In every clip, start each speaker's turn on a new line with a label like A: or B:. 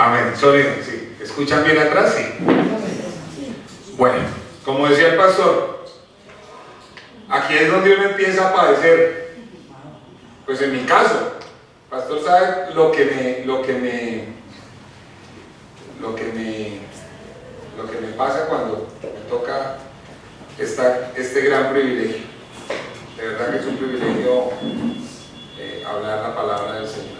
A: Amén. Sólido, sí. ¿Escuchan bien atrás? Sí. Bueno, como decía el pastor, aquí es donde uno empieza a padecer. Pues en mi caso, el pastor sabe lo que me pasa cuando me toca este gran privilegio. De verdad que es un privilegio hablar la palabra del Señor.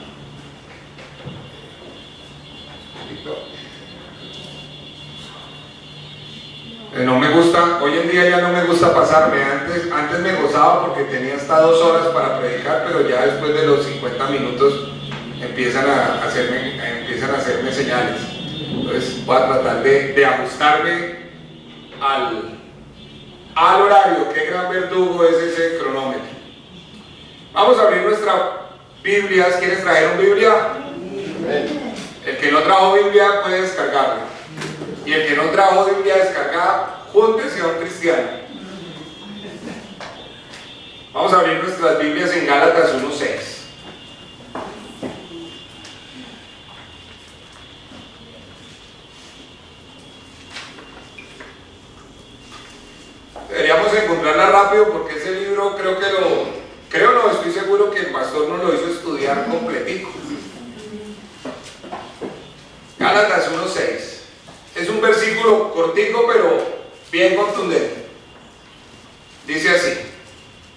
A: No me gusta, hoy en día ya no me gusta pasarme. Antes me gozaba porque tenía hasta 2 horas para predicar, pero ya después de los 50 minutos empiezan a hacerme señales. Entonces voy a tratar de ajustarme al horario. Qué gran verdugo es ese cronómetro. Vamos a abrir nuestras Biblias. ¿Quiénes trajeron Biblia? El que no trajo Biblia puede descargarla. Y el que no trajo Biblia descargada, júntese a un cristiano. Vamos a abrir nuestras Biblias en Gálatas 1:6. Deberíamos encontrarla rápido porque ese libro estoy seguro que el pastor nos lo hizo estudiar completico. Gálatas 1:6. Es un versículo cortico pero bien contundente. Dice así.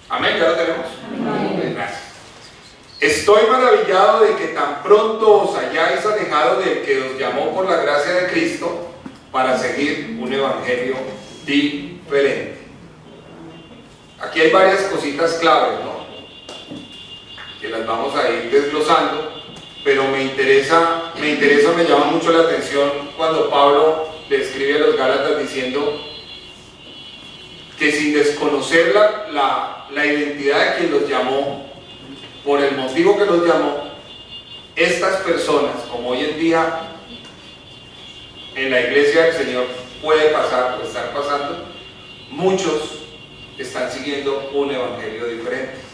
A: Amén, ¿ya lo tenemos? Amén. Gracias. Estoy maravillado de que tan pronto os hayáis alejado del que os llamó por la gracia de Cristo para seguir un evangelio diferente. Aquí hay varias cositas claves, ¿no? Que las vamos a ir desglosando. Pero me llama mucho la atención cuando Pablo le escribe a los Gálatas diciendo que sin desconocer la identidad de quien los llamó, por el motivo que los llamó, estas personas, como hoy en día en la iglesia del Señor puede pasar o estar pasando, muchos están siguiendo un evangelio diferente.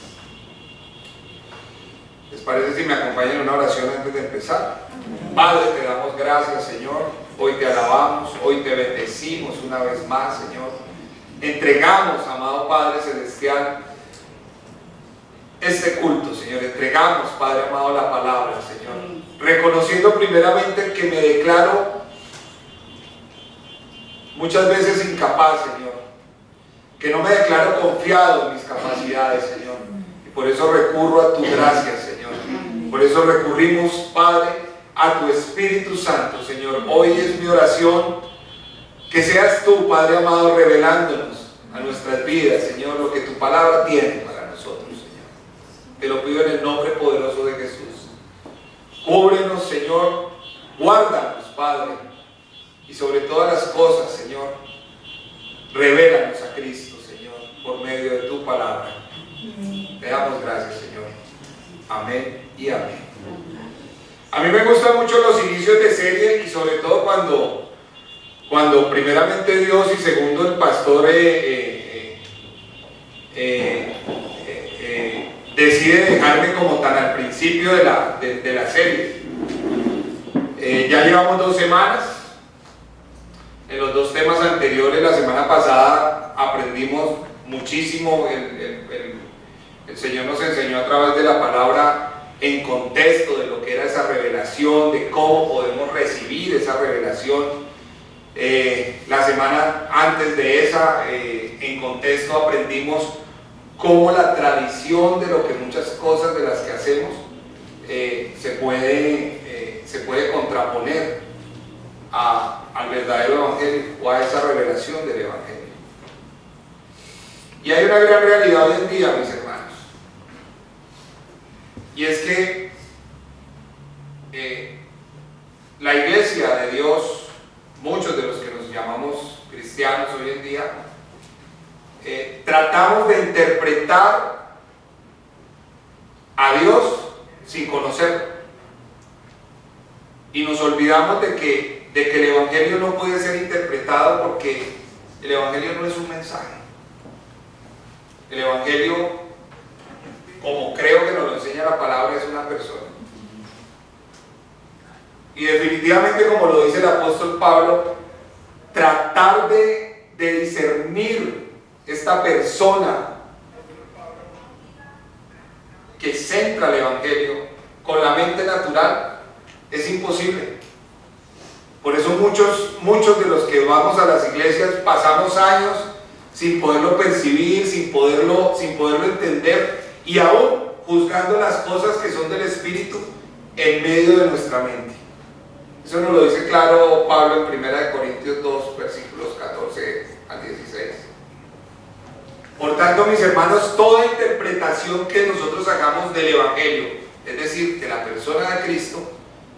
A: ¿Les parece si me acompañan en una oración antes de empezar? Padre, te damos gracias, Señor. Hoy te alabamos, hoy te bendecimos una vez más, Señor. Entregamos, amado Padre Celestial, este culto, Señor. Entregamos, Padre amado, la palabra, Señor. Reconociendo primeramente que me declaro muchas veces incapaz, Señor. Que no me declaro confiado en mis capacidades, Señor. Y por eso recurro a tu gracia, Señor. Por eso recurrimos, Padre, a tu Espíritu Santo, Señor. Hoy es mi oración que seas tú, Padre amado, revelándonos a nuestras vidas, Señor, lo que tu palabra tiene para nosotros, Señor. Te lo pido en el nombre poderoso de Jesús. Cúbrenos, Señor. Guárdanos, Padre. Y sobre todas las cosas, Señor, revélanos a Cristo, Señor, por medio de tu palabra. Te damos gracias, Señor. Amén y amén. A mí me gustan mucho los inicios de serie y sobre todo cuando primeramente Dios y segundo el pastor decide dejarme como tan al principio de la serie. Ya llevamos 2 semanas. En los 2 temas anteriores, la semana pasada aprendimos muchísimo. El Señor nos enseñó a través de la palabra en contexto de lo que era esa revelación, de cómo podemos recibir esa revelación. La semana antes de esa, en contexto, aprendimos cómo la tradición de lo que muchas cosas de las que hacemos se puede contraponer al verdadero evangelio o a esa revelación del evangelio. Y hay una gran realidad hoy en día, mis hermanos, y es que la iglesia de Dios, muchos de los que nos llamamos cristianos hoy en día, tratamos de interpretar a Dios sin conocerlo, y nos olvidamos de que el evangelio no puede ser interpretado porque el evangelio no es un mensaje. El evangelio, como creo que nos lo enseña la palabra, es una persona. Y definitivamente, como lo dice el apóstol Pablo, tratar de discernir esta persona que centra el Evangelio con la mente natural es imposible. Por eso muchos de los que vamos a las iglesias pasamos años sin poderlo percibir, sin poderlo entender, y aún juzgando las cosas que son del Espíritu en medio de nuestra mente. Eso nos lo dice claro Pablo en 1 Corintios 2, versículos 14 al 16. Por tanto, mis hermanos, toda interpretación que nosotros hagamos del Evangelio, es decir, de la persona de Cristo,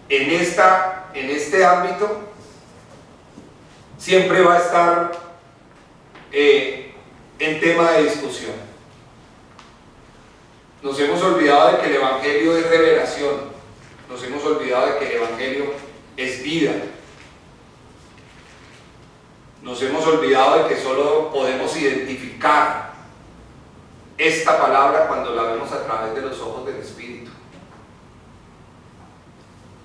A: en este ámbito, siempre va a estar en tema de discusión. Nos hemos olvidado de que el Evangelio es revelación, nos hemos olvidado de que el Evangelio es vida. Nos hemos olvidado de que solo podemos identificar esta palabra cuando la vemos a través de los ojos del Espíritu.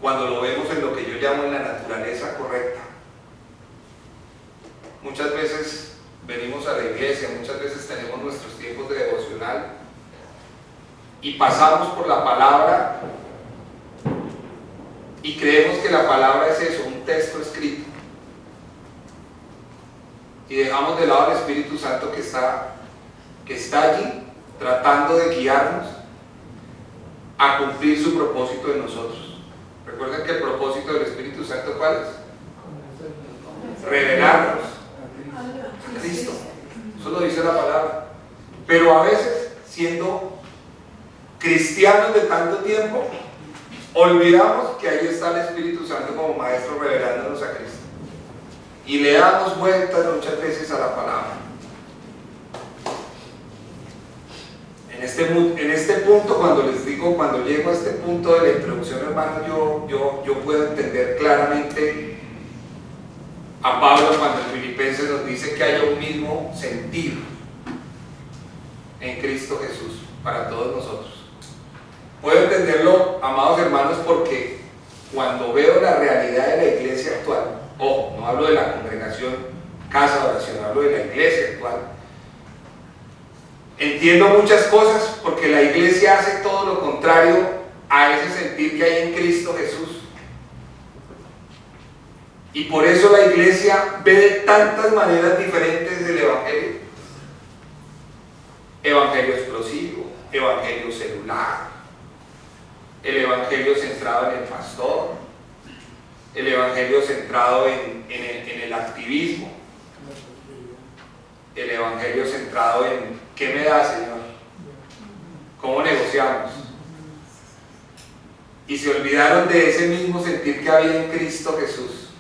A: Cuando lo vemos en lo que yo llamo en la naturaleza correcta. Muchas veces venimos a la iglesia, muchas veces tenemos nuestros tiempos de devocional y pasamos por la palabra y creemos que la palabra es eso, un texto escrito. Y dejamos de lado al Espíritu Santo que está allí tratando de guiarnos a cumplir su propósito en nosotros. Recuerden que el propósito del Espíritu Santo, ¿cuál es? Revelarnos a Cristo. Eso lo dice la palabra. Pero a veces, siendo cristianos de tanto tiempo, olvidamos que ahí está el Espíritu Santo como maestro revelándonos a Cristo. Y le damos vueltas muchas veces a la palabra. En este punto, cuando llego a este punto de la introducción, hermano, yo puedo entender claramente a Pablo cuando en Filipenses nos dice que haya un mismo sentir en Cristo Jesús para todos nosotros. Puedo entenderlo, amados hermanos, porque cuando veo la realidad de la iglesia actual, ojo, no hablo de la congregación Casa de Oración, hablo de la iglesia actual, entiendo muchas cosas porque la iglesia hace todo lo contrario a ese sentir que hay en Cristo Jesús. Y por eso la iglesia ve de tantas maneras diferentes del Evangelio. Evangelio explosivo, evangelio celular, el evangelio centrado en el pastor, el evangelio centrado en el activismo, el evangelio centrado en ¿qué me da, Señor? ¿Cómo negociamos? Y se olvidaron de ese mismo sentir que había en Cristo Jesús.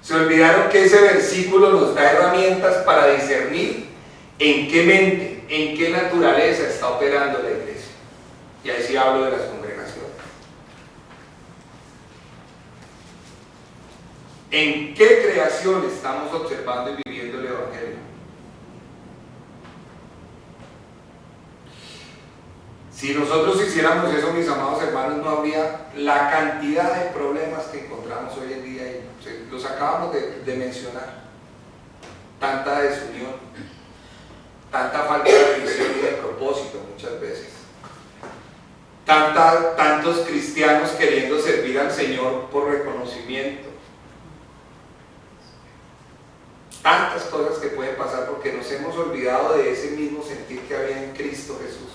A: Se olvidaron que ese versículo nos da herramientas para discernir en qué mente, en qué naturaleza está operando la iglesia. Y ahí sí hablo de las congregaciones. ¿En qué creación estamos observando y viviendo el Evangelio? Si nosotros hiciéramos eso, mis amados hermanos, no habría la cantidad de problemas que encontramos hoy en día y los acabamos de mencionar. Tanta desunión, tanta falta de visión y de propósito muchas veces. Tantos cristianos queriendo servir al Señor por reconocimiento. Tantas cosas que pueden pasar porque nos hemos olvidado de ese mismo sentir que había en Cristo Jesús.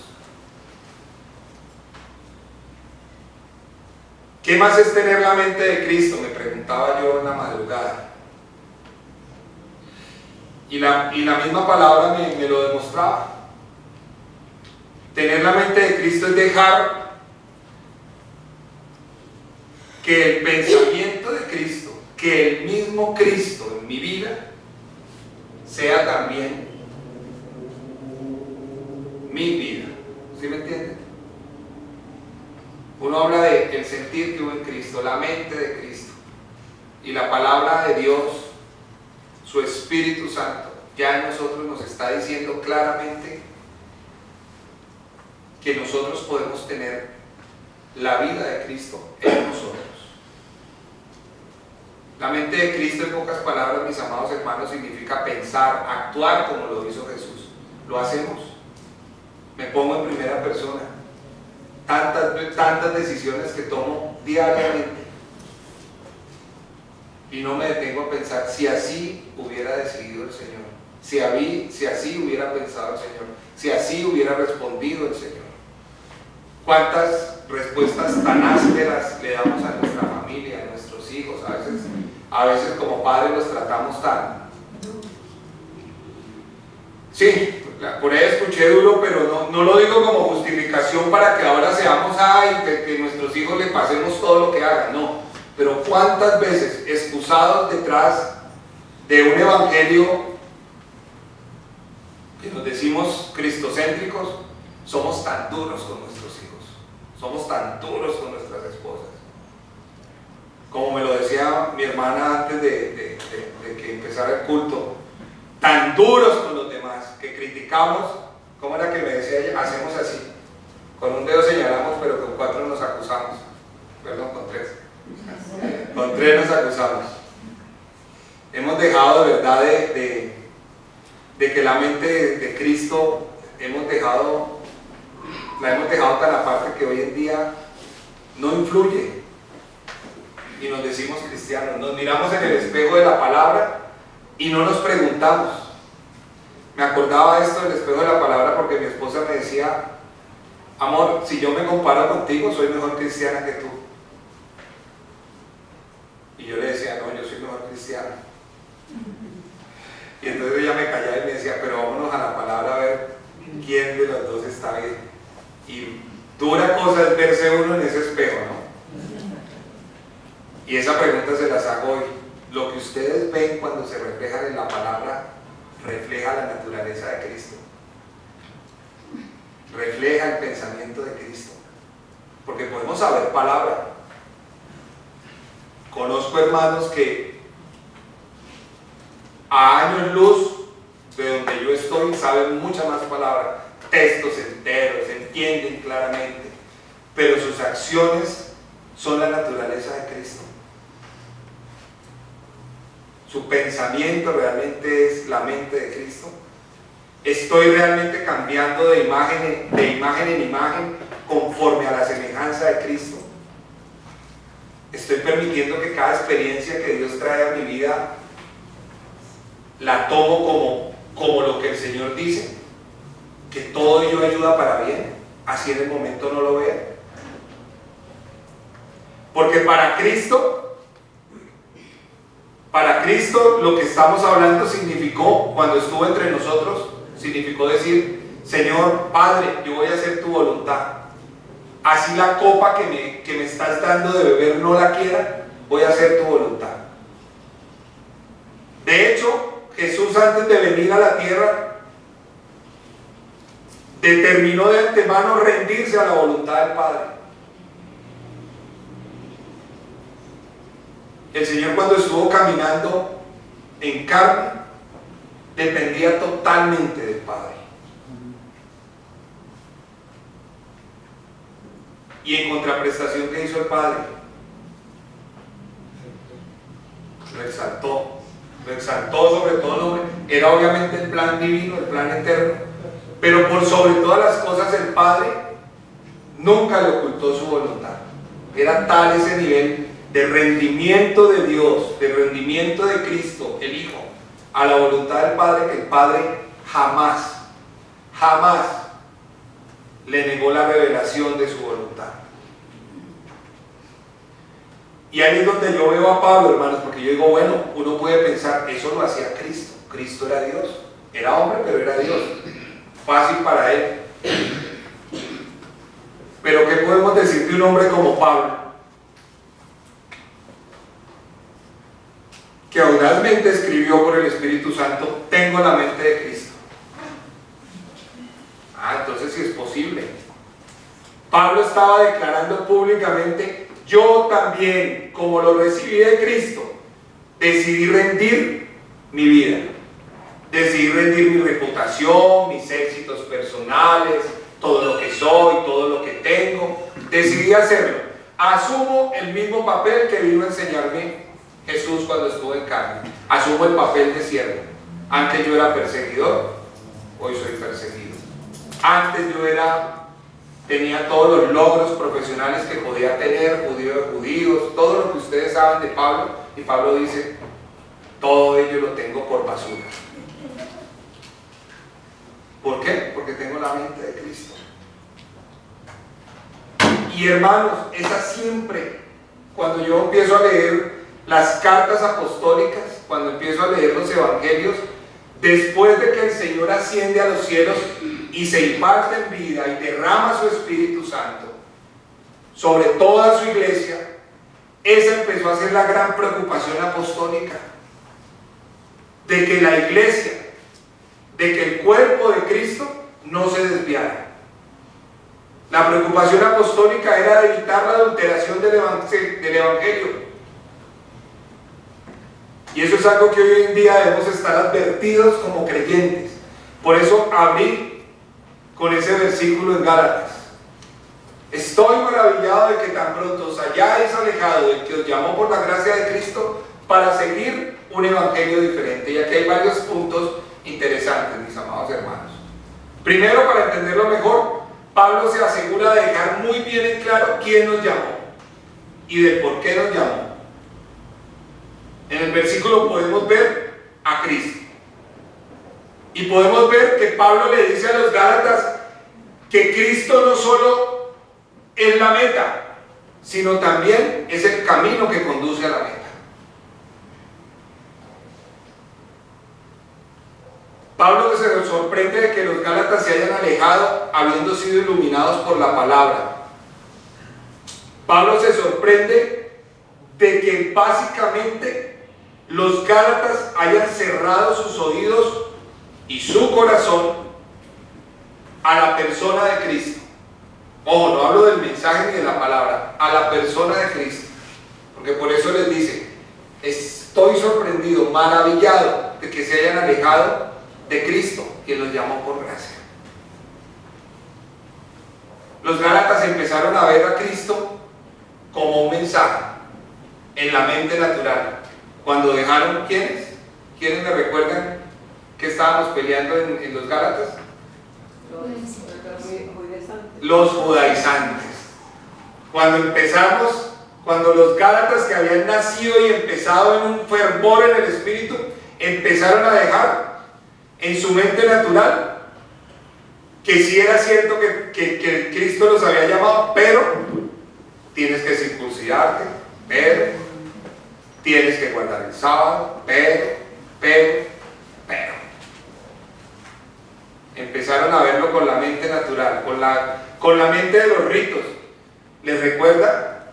A: ¿Qué más es tener la mente de Cristo? Me preguntaba yo en la madrugada. Y la misma palabra me lo demostraba. Tener la mente de Cristo es dejar que el pensamiento de Cristo, que el mismo Cristo en mi vida, sea también mi vida. ¿Sí me entienden? Uno habla de el sentir que hubo en Cristo, la mente de Cristo, y la palabra de Dios, su Espíritu Santo, ya en nosotros nos está diciendo claramente que nosotros podemos tener la vida de Cristo en nosotros. La mente de Cristo, en pocas palabras, mis amados hermanos, significa pensar, actuar como lo hizo Jesús. ¿Lo hacemos? Me pongo en primera persona. Tantas decisiones que tomo diariamente. Y no me detengo a pensar si así hubiera decidido el Señor. Si así hubiera pensado el Señor. Si así hubiera respondido el Señor. ¿Cuántas respuestas tan ásperas le damos a nuestra familia, a nuestros hijos? A veces como padres los tratamos tan... Sí, por ahí escuché duro, pero no lo digo como justificación para que ahora seamos, que nuestros hijos le pasemos todo lo que hagan, no. Pero cuántas veces, excusados detrás de un evangelio que nos decimos cristocéntricos, somos tan duros con nuestros hijos, somos tan duros con nuestras esposas. Como me lo decía mi hermana antes de que empezara el culto, tan duros con los demás, que criticamos. ¿Cómo era que me decía ella? Hacemos así, con un dedo señalamos, pero con 4 nos acusamos, perdón, con 3. Con 3 nos acusamos. Hemos dejado de verdad de que la mente de Cristo la hemos dejado tan aparte que hoy en día no influye. Y nos decimos cristianos, nos miramos en el espejo de la palabra y no nos preguntamos. Me acordaba esto del espejo de la palabra porque mi esposa me decía: amor, si yo me comparo contigo, soy mejor cristiana que tú. Y yo le decía: no, yo soy mejor cristiana. Y entonces ella me callaba y me decía: pero vámonos a la palabra a ver quién de los dos está bien. Y dura cosa es verse uno en ese espejo, ¿no? Y esa pregunta se las hago hoy. Lo que ustedes ven cuando se reflejan en la palabra refleja la naturaleza de Cristo, refleja el pensamiento de Cristo, porque podemos saber palabra. Conozco hermanos que a años luz de donde yo estoy saben mucha más palabra, textos enteros, entienden claramente, pero sus acciones son la naturaleza de Cristo. Su pensamiento realmente es la mente de Cristo. Estoy realmente cambiando de imagen en imagen conforme a la semejanza de Cristo. Estoy permitiendo que cada experiencia que Dios trae a mi vida la tomo como lo que el Señor dice, que todo ello ayuda para bien, así en el momento no lo vea. Porque para Cristo lo que estamos hablando significó, cuando estuvo entre nosotros, significó decir: Señor, Padre, yo voy a hacer tu voluntad. Así la copa que me estás dando de beber no la quiera, voy a hacer tu voluntad. De hecho, Jesús, antes de venir a la tierra, determinó de antemano rendirse a la voluntad del Padre. El Señor, cuando estuvo caminando en carne, dependía totalmente del Padre. Y en contraprestación, ¿qué hizo el Padre? Lo exaltó sobre todo nombre. Era obviamente el plan divino, el plan eterno, pero por sobre todas las cosas el Padre nunca le ocultó su voluntad. Era tal ese nivel de rendimiento de Dios, de rendimiento de Cristo, el Hijo, a la voluntad del Padre, que el Padre jamás le negó la revelación de su voluntad. Y ahí es donde yo veo a Pablo, hermanos, porque yo digo, bueno, uno puede pensar, eso lo hacía Cristo. Cristo era Dios, era hombre, pero era Dios. Fácil para él. Pero ¿qué podemos decir de un hombre como Pablo? Que audazmente escribió por el Espíritu Santo: tengo la mente de Cristo. Entonces sí es posible. Pablo estaba declarando públicamente: yo también, como lo recibí de Cristo, decidí rendir mi vida, decidí rendir mi reputación, mis éxitos personales, todo lo que soy, todo lo que tengo, decidí hacerlo. Asumo el mismo papel que vino a enseñarme Jesús cuando estuvo en carne. Asumo el papel de siervo. Antes yo era perseguidor, hoy soy perseguido. Antes yo tenía todos los logros profesionales que podía tener, judío de judíos, todo lo que ustedes saben de Pablo, y Pablo dice, todo ello lo tengo por basura. ¿Por qué? Porque tengo la mente de Cristo. Y hermanos, esa siempre, cuando yo empiezo a leer las cartas apostólicas, cuando empiezo a leer los evangelios, después de que el Señor asciende a los cielos y se imparte en vida y derrama su Espíritu Santo sobre toda su iglesia, esa empezó a ser la gran preocupación apostólica, de que la iglesia, de que el cuerpo de Cristo no se desviara. La preocupación apostólica era de evitar la adulteración del evangelio. Y eso es algo que hoy en día debemos estar advertidos como creyentes. Por eso abrí con ese versículo en Gálatas. Estoy maravillado de que tan pronto os hayáis alejado del que os llamó por la gracia de Cristo para seguir un evangelio diferente. Y aquí hay varios puntos interesantes, mis amados hermanos. Primero, para entenderlo mejor, Pablo se asegura de dejar muy bien en claro quién nos llamó y de por qué nos llamó. En el versículo podemos ver a Cristo. Y podemos ver que Pablo le dice a los Gálatas que Cristo no solo es la meta, sino también es el camino que conduce a la meta. Pablo se sorprende de que los Gálatas se hayan alejado habiendo sido iluminados por la palabra. Pablo se sorprende de que básicamente los Gálatas hayan cerrado sus oídos y su corazón a la persona de Cristo. Ojo, no hablo del mensaje ni de la palabra, a la persona de Cristo. Porque por eso les dice, estoy sorprendido, maravillado de que se hayan alejado de Cristo, quien los llamó por gracia. Los Gálatas empezaron a ver a Cristo como un mensaje en la mente natural. Cuando dejaron, ¿quiénes? ¿Quiénes me recuerdan que estábamos peleando en los Gálatas? Los judaizantes. Cuando los Gálatas que habían nacido y empezado en un fervor en el Espíritu, empezaron a dejar en su mente natural que sí era cierto que Cristo los había llamado, pero tienes que circuncidarte, pero tienes que guardar el sábado, pero empezaron a verlo con la mente natural, con la mente de los ritos. ¿Les recuerda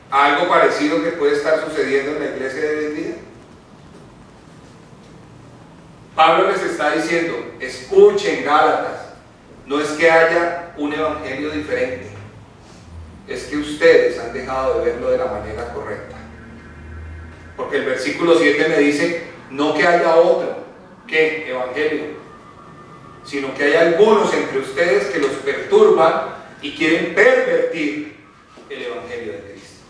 A: a algo parecido que puede estar sucediendo en la iglesia de hoy en día? Pablo les está diciendo, escuchen Gálatas, no es que haya un evangelio diferente, es que ustedes han dejado de verlo de la manera correcta. Porque el versículo 7 me dice, no que haya otro, ¿qué? Evangelio, sino que hay algunos entre ustedes que los perturban y quieren pervertir el evangelio de Cristo.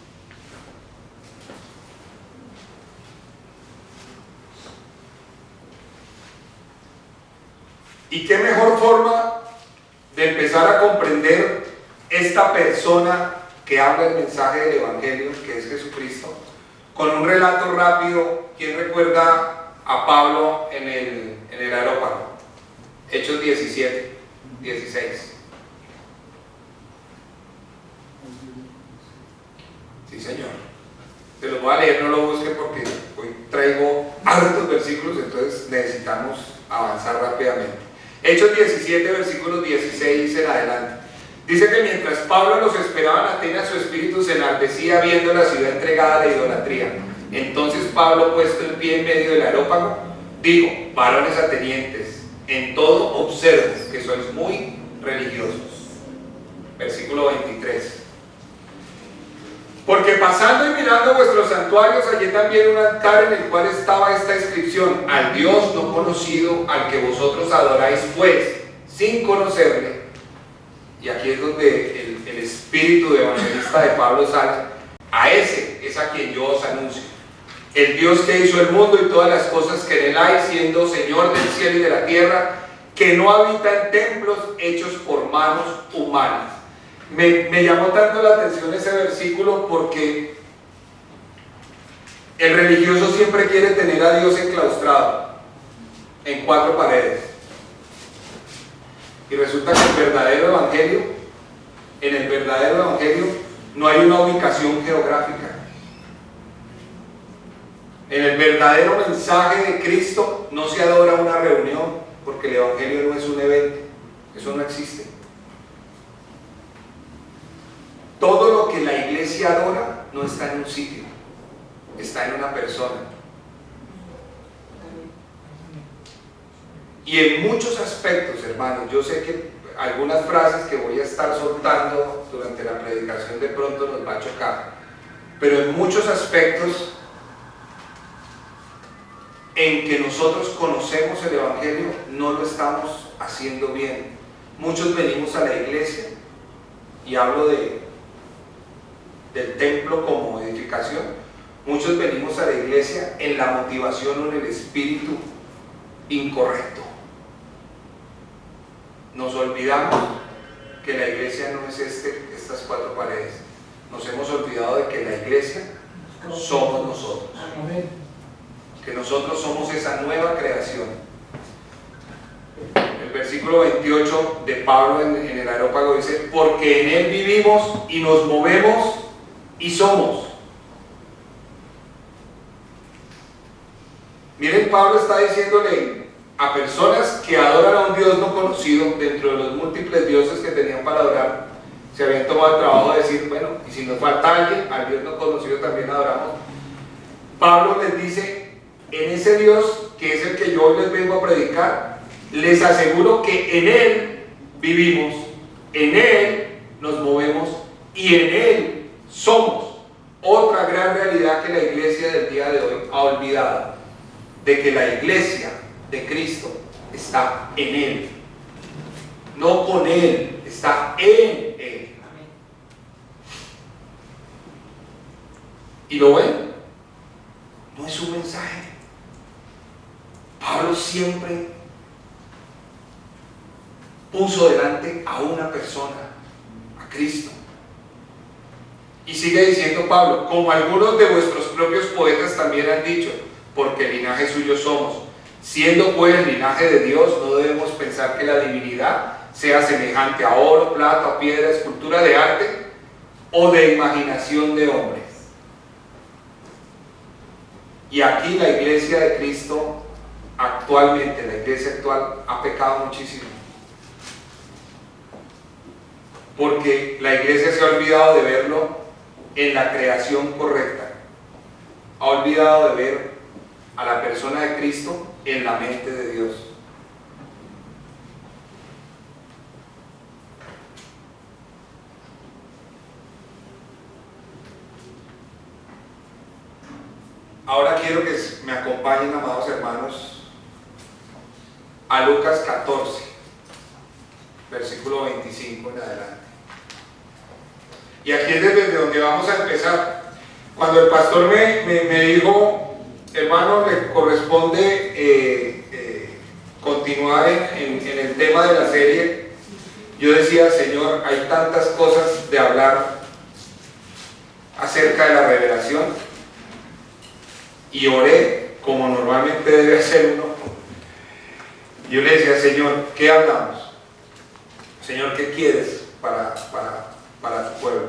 A: ¿Y qué mejor forma de empezar a comprender esta persona que habla el mensaje del evangelio, que es Jesucristo? Con un relato rápido. ¿Quién recuerda a Pablo en el aerópago? Hechos 17, 16. Sí, señor. Se los voy a leer, no lo busquen porque hoy traigo hartos versículos, entonces necesitamos avanzar rápidamente. Hechos 17, versículos 16 en adelante. Dice que mientras Pablo los esperaba en Atenas, su espíritu se enardecía viendo la ciudad entregada a la idolatría. Entonces Pablo, puesto en pie en medio del aerópago, dijo: varones atenienses, en todo observo que sois muy religiosos. Versículo 23. Porque pasando y mirando vuestros santuarios, hallé también un altar en el cual estaba esta inscripción: al Dios no conocido, al que vosotros adoráis, pues, sin conocerle. Y aquí es donde el espíritu de evangelista de Pablo sale. A ese es a quien yo os anuncio. el Dios que hizo el mundo y todas las cosas que en él hay, siendo Señor del cielo y de la tierra, que no habita en templos hechos por manos humanas. Me llamó tanto la atención ese versículo porque el religioso siempre quiere tener a Dios enclaustrado en 4 paredes. Y resulta que en el verdadero evangelio no hay una ubicación geográfica. En el verdadero mensaje de Cristo no se adora una reunión, porque el evangelio no es un evento, eso no existe. Todo lo que la iglesia adora no está en un sitio, está en una persona. Y en muchos aspectos, hermanos, yo sé que algunas frases que voy a estar soltando durante la predicación de pronto nos va a chocar, pero en muchos aspectos en que nosotros conocemos el evangelio no lo estamos haciendo bien. Muchos venimos a la iglesia, y hablo del templo como edificación, muchos venimos a la iglesia en la motivación o en el espíritu incorrecto. Nos olvidamos que la iglesia no es estas 4 paredes. Nos hemos olvidado de que la iglesia somos nosotros. Que nosotros somos esa nueva creación. El versículo 28 de Pablo en el Areópago dice: porque en él vivimos y nos movemos y somos. Miren, Pablo está diciéndole a personas que adoran a un Dios no conocido, dentro de los múltiples dioses que tenían para adorar, se habían tomado el trabajo de decir, bueno, y si nos falta alguien, al Dios no conocido también adoramos. Pablo les dice: en ese Dios, que es el que yo hoy les vengo a predicar, les aseguro que en Él vivimos, en Él nos movemos y en Él somos. Otra gran realidad que la iglesia del día de hoy ha olvidado, de que la iglesia de Cristo está en Él, no con Él, está en Él. ¿Y lo ven? No es un mensaje. Pablo siempre puso delante a una persona, a Cristo. Y sigue diciendo Pablo: como algunos de vuestros propios poetas también han dicho, porque linaje suyo somos. Siendo pues linaje de Dios, no debemos pensar que la divinidad sea semejante a oro, plata, piedra, escultura de arte o de imaginación de hombres. Y aquí la iglesia de Cristo actualmente, la iglesia actual, ha pecado muchísimo. Porque la iglesia se ha olvidado de verlo en la creación correcta. Ha olvidado de ver a la persona de Cristo en la mente de Dios. Ahora quiero que me acompañen, amados hermanos, a Lucas 14, versículo 25 en adelante. Y aquí es desde donde vamos a empezar. Cuando el pastor me dijo: hermano, le corresponde continuar en el tema de la serie, yo decía: Señor, hay tantas cosas de hablar acerca de la revelación. Y oré como normalmente debe hacer uno. Yo le decía: Señor, ¿qué hablamos? Señor, ¿qué quieres para tu pueblo?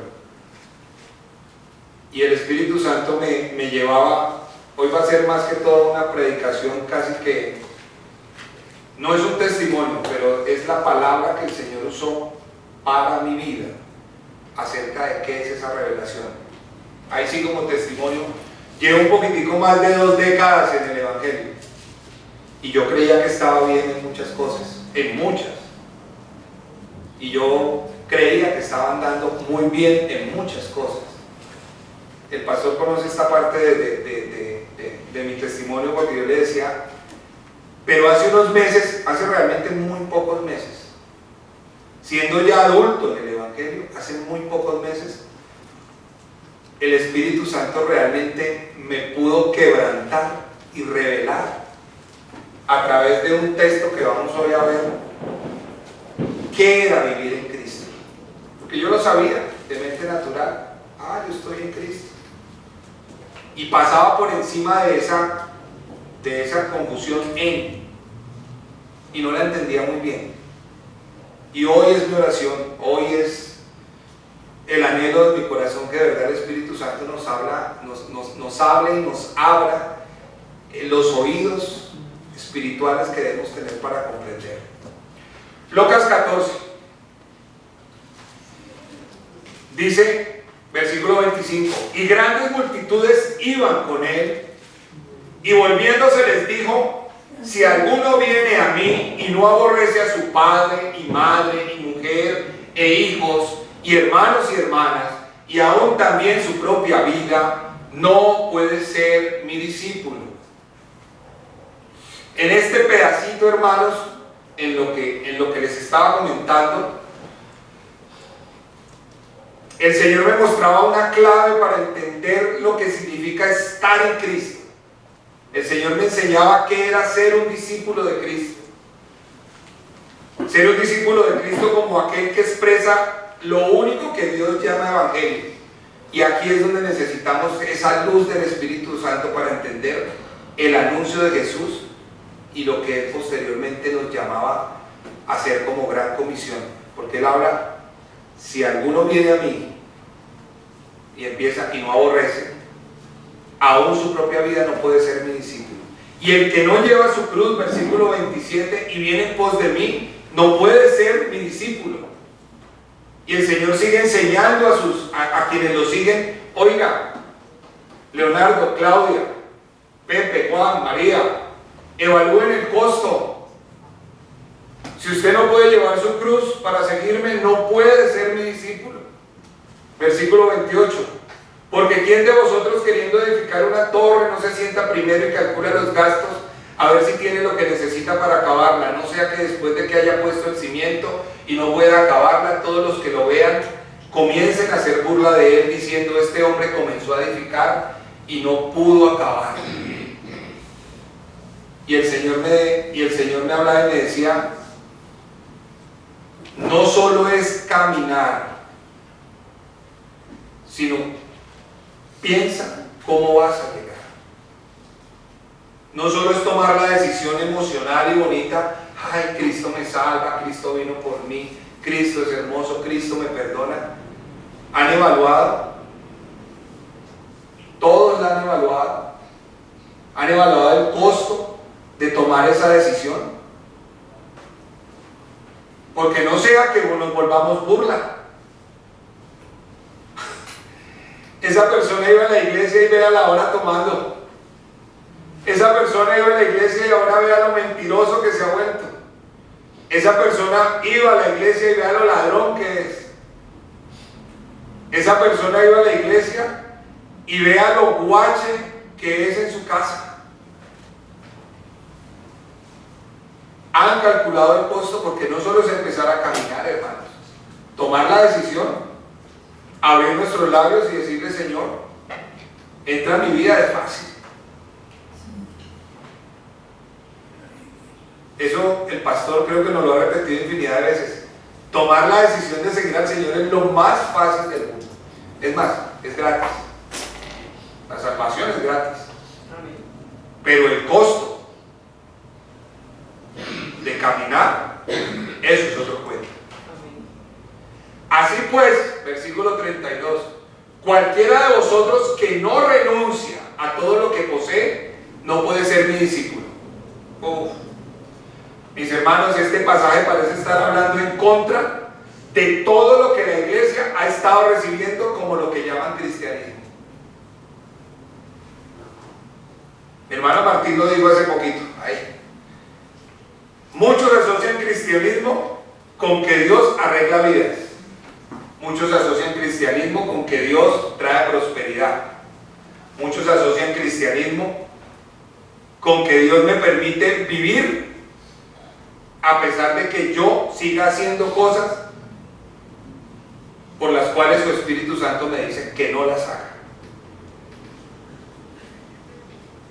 A: Y el Espíritu Santo me llevaba. Hoy va a ser más que todo una predicación, casi que no es un testimonio, pero es la palabra que el Señor usó para mi vida acerca de qué es esa revelación. Ahí sí, como testimonio, llevo un poquitico más de 2 décadas en el Evangelio y yo creía que estaba bien en muchas cosas, en muchas, y yo creía que estaba andando muy bien en muchas cosas. El pastor conoce esta parte de mi testimonio, porque yo le decía, pero hace unos meses, hace realmente muy pocos meses, siendo ya adulto en el Evangelio, hace muy pocos meses, el Espíritu Santo realmente me pudo quebrantar y revelar a través de un texto que vamos hoy a ver qué era vivir en Cristo. Porque yo lo sabía de mente natural. Yo estoy en Cristo. Y pasaba por encima de esa confusión y no la entendía muy bien. Y hoy es mi oración, hoy es el anhelo de mi corazón que de verdad el Espíritu Santo nos hable y nos abra los oídos espirituales que debemos tener para comprender. Lucas 14 dice, versículo 25, y grandes multitudes iban con él, y volviéndose les dijo, si alguno viene a mí y no aborrece a su padre y madre y mujer e hijos y hermanos y hermanas, y aún también su propia vida, no puede ser mi discípulo. En este pedacito, hermanos, en lo que les estaba comentando, el Señor me mostraba una clave para entender lo que significa estar en Cristo. El Señor me enseñaba qué era ser un discípulo de Cristo. Ser un discípulo de Cristo como aquel que expresa lo único que Dios llama evangelio. Y aquí es donde necesitamos esa luz del Espíritu Santo para entender el anuncio de Jesús y lo que Él posteriormente nos llamaba a hacer como gran comisión. Porque Él habla, si alguno viene a mí y empieza y no aborrece, aún su propia vida no puede ser mi discípulo. Y el que no lleva su cruz, versículo 27, y viene en pos de mí, no puede ser mi discípulo. Y el Señor sigue enseñando a quienes lo siguen, oiga, Leonardo, Claudia, Pepe, Juan, María, evalúen el costo. Si usted no puede llevar su cruz para seguirme, no puede ser mi discípulo. Versículo 28. Porque ¿quién de vosotros queriendo edificar una torre no se sienta primero y calcula los gastos a ver si tiene lo que necesita para acabarla? No sea que después de que haya puesto el cimiento y no pueda acabarla, todos los que lo vean comiencen a hacer burla de él diciendo, este hombre comenzó a edificar y no pudo acabar. Y el Señor me hablaba y me decía, no solo es caminar, sino piensa cómo vas a llegar. No solo es tomar la decisión emocional y bonita, ay, Cristo me salva, Cristo vino por mí, Cristo es hermoso, Cristo me perdona. ¿Han evaluado? Todos la han evaluado. ¿Han evaluado el costo de tomar esa decisión? Porque no sea que nos volvamos burla. Esa persona iba a la iglesia y vea la hora tomando. Esa persona iba a la iglesia y ahora vea lo mentiroso que se ha vuelto. Esa persona iba a la iglesia y vea lo ladrón que es. Esa persona iba a la iglesia y vea lo guache que es en su casa. Han calculado el costo, porque no solo es empezar a caminar, hermanos. Tomar la decisión, abrir nuestros labios y decirle, Señor, entra en mi vida de fácil. Eso el pastor creo que nos lo ha repetido infinidad de veces. Tomar la decisión de seguir al Señor es lo más fácil del mundo. Es más, es gratis. La salvación es gratis. Pero el costo de caminar, eso es otro cuento. Así pues, versículo 32, cualquiera de vosotros que no renuncia a todo lo que posee, no puede ser mi discípulo. Mis hermanos, este pasaje parece estar hablando en contra de todo lo que la iglesia ha estado recibiendo como lo que llaman cristianismo. Mi hermano Martín lo dijo hace poquito. Muchos asocian cristianismo con que Dios arregla vidas. Muchos asocian cristianismo con que Dios trae prosperidad. Muchos asocian cristianismo con que Dios me permite vivir a pesar de que yo siga haciendo cosas por las cuales su Espíritu Santo me dice que no las haga.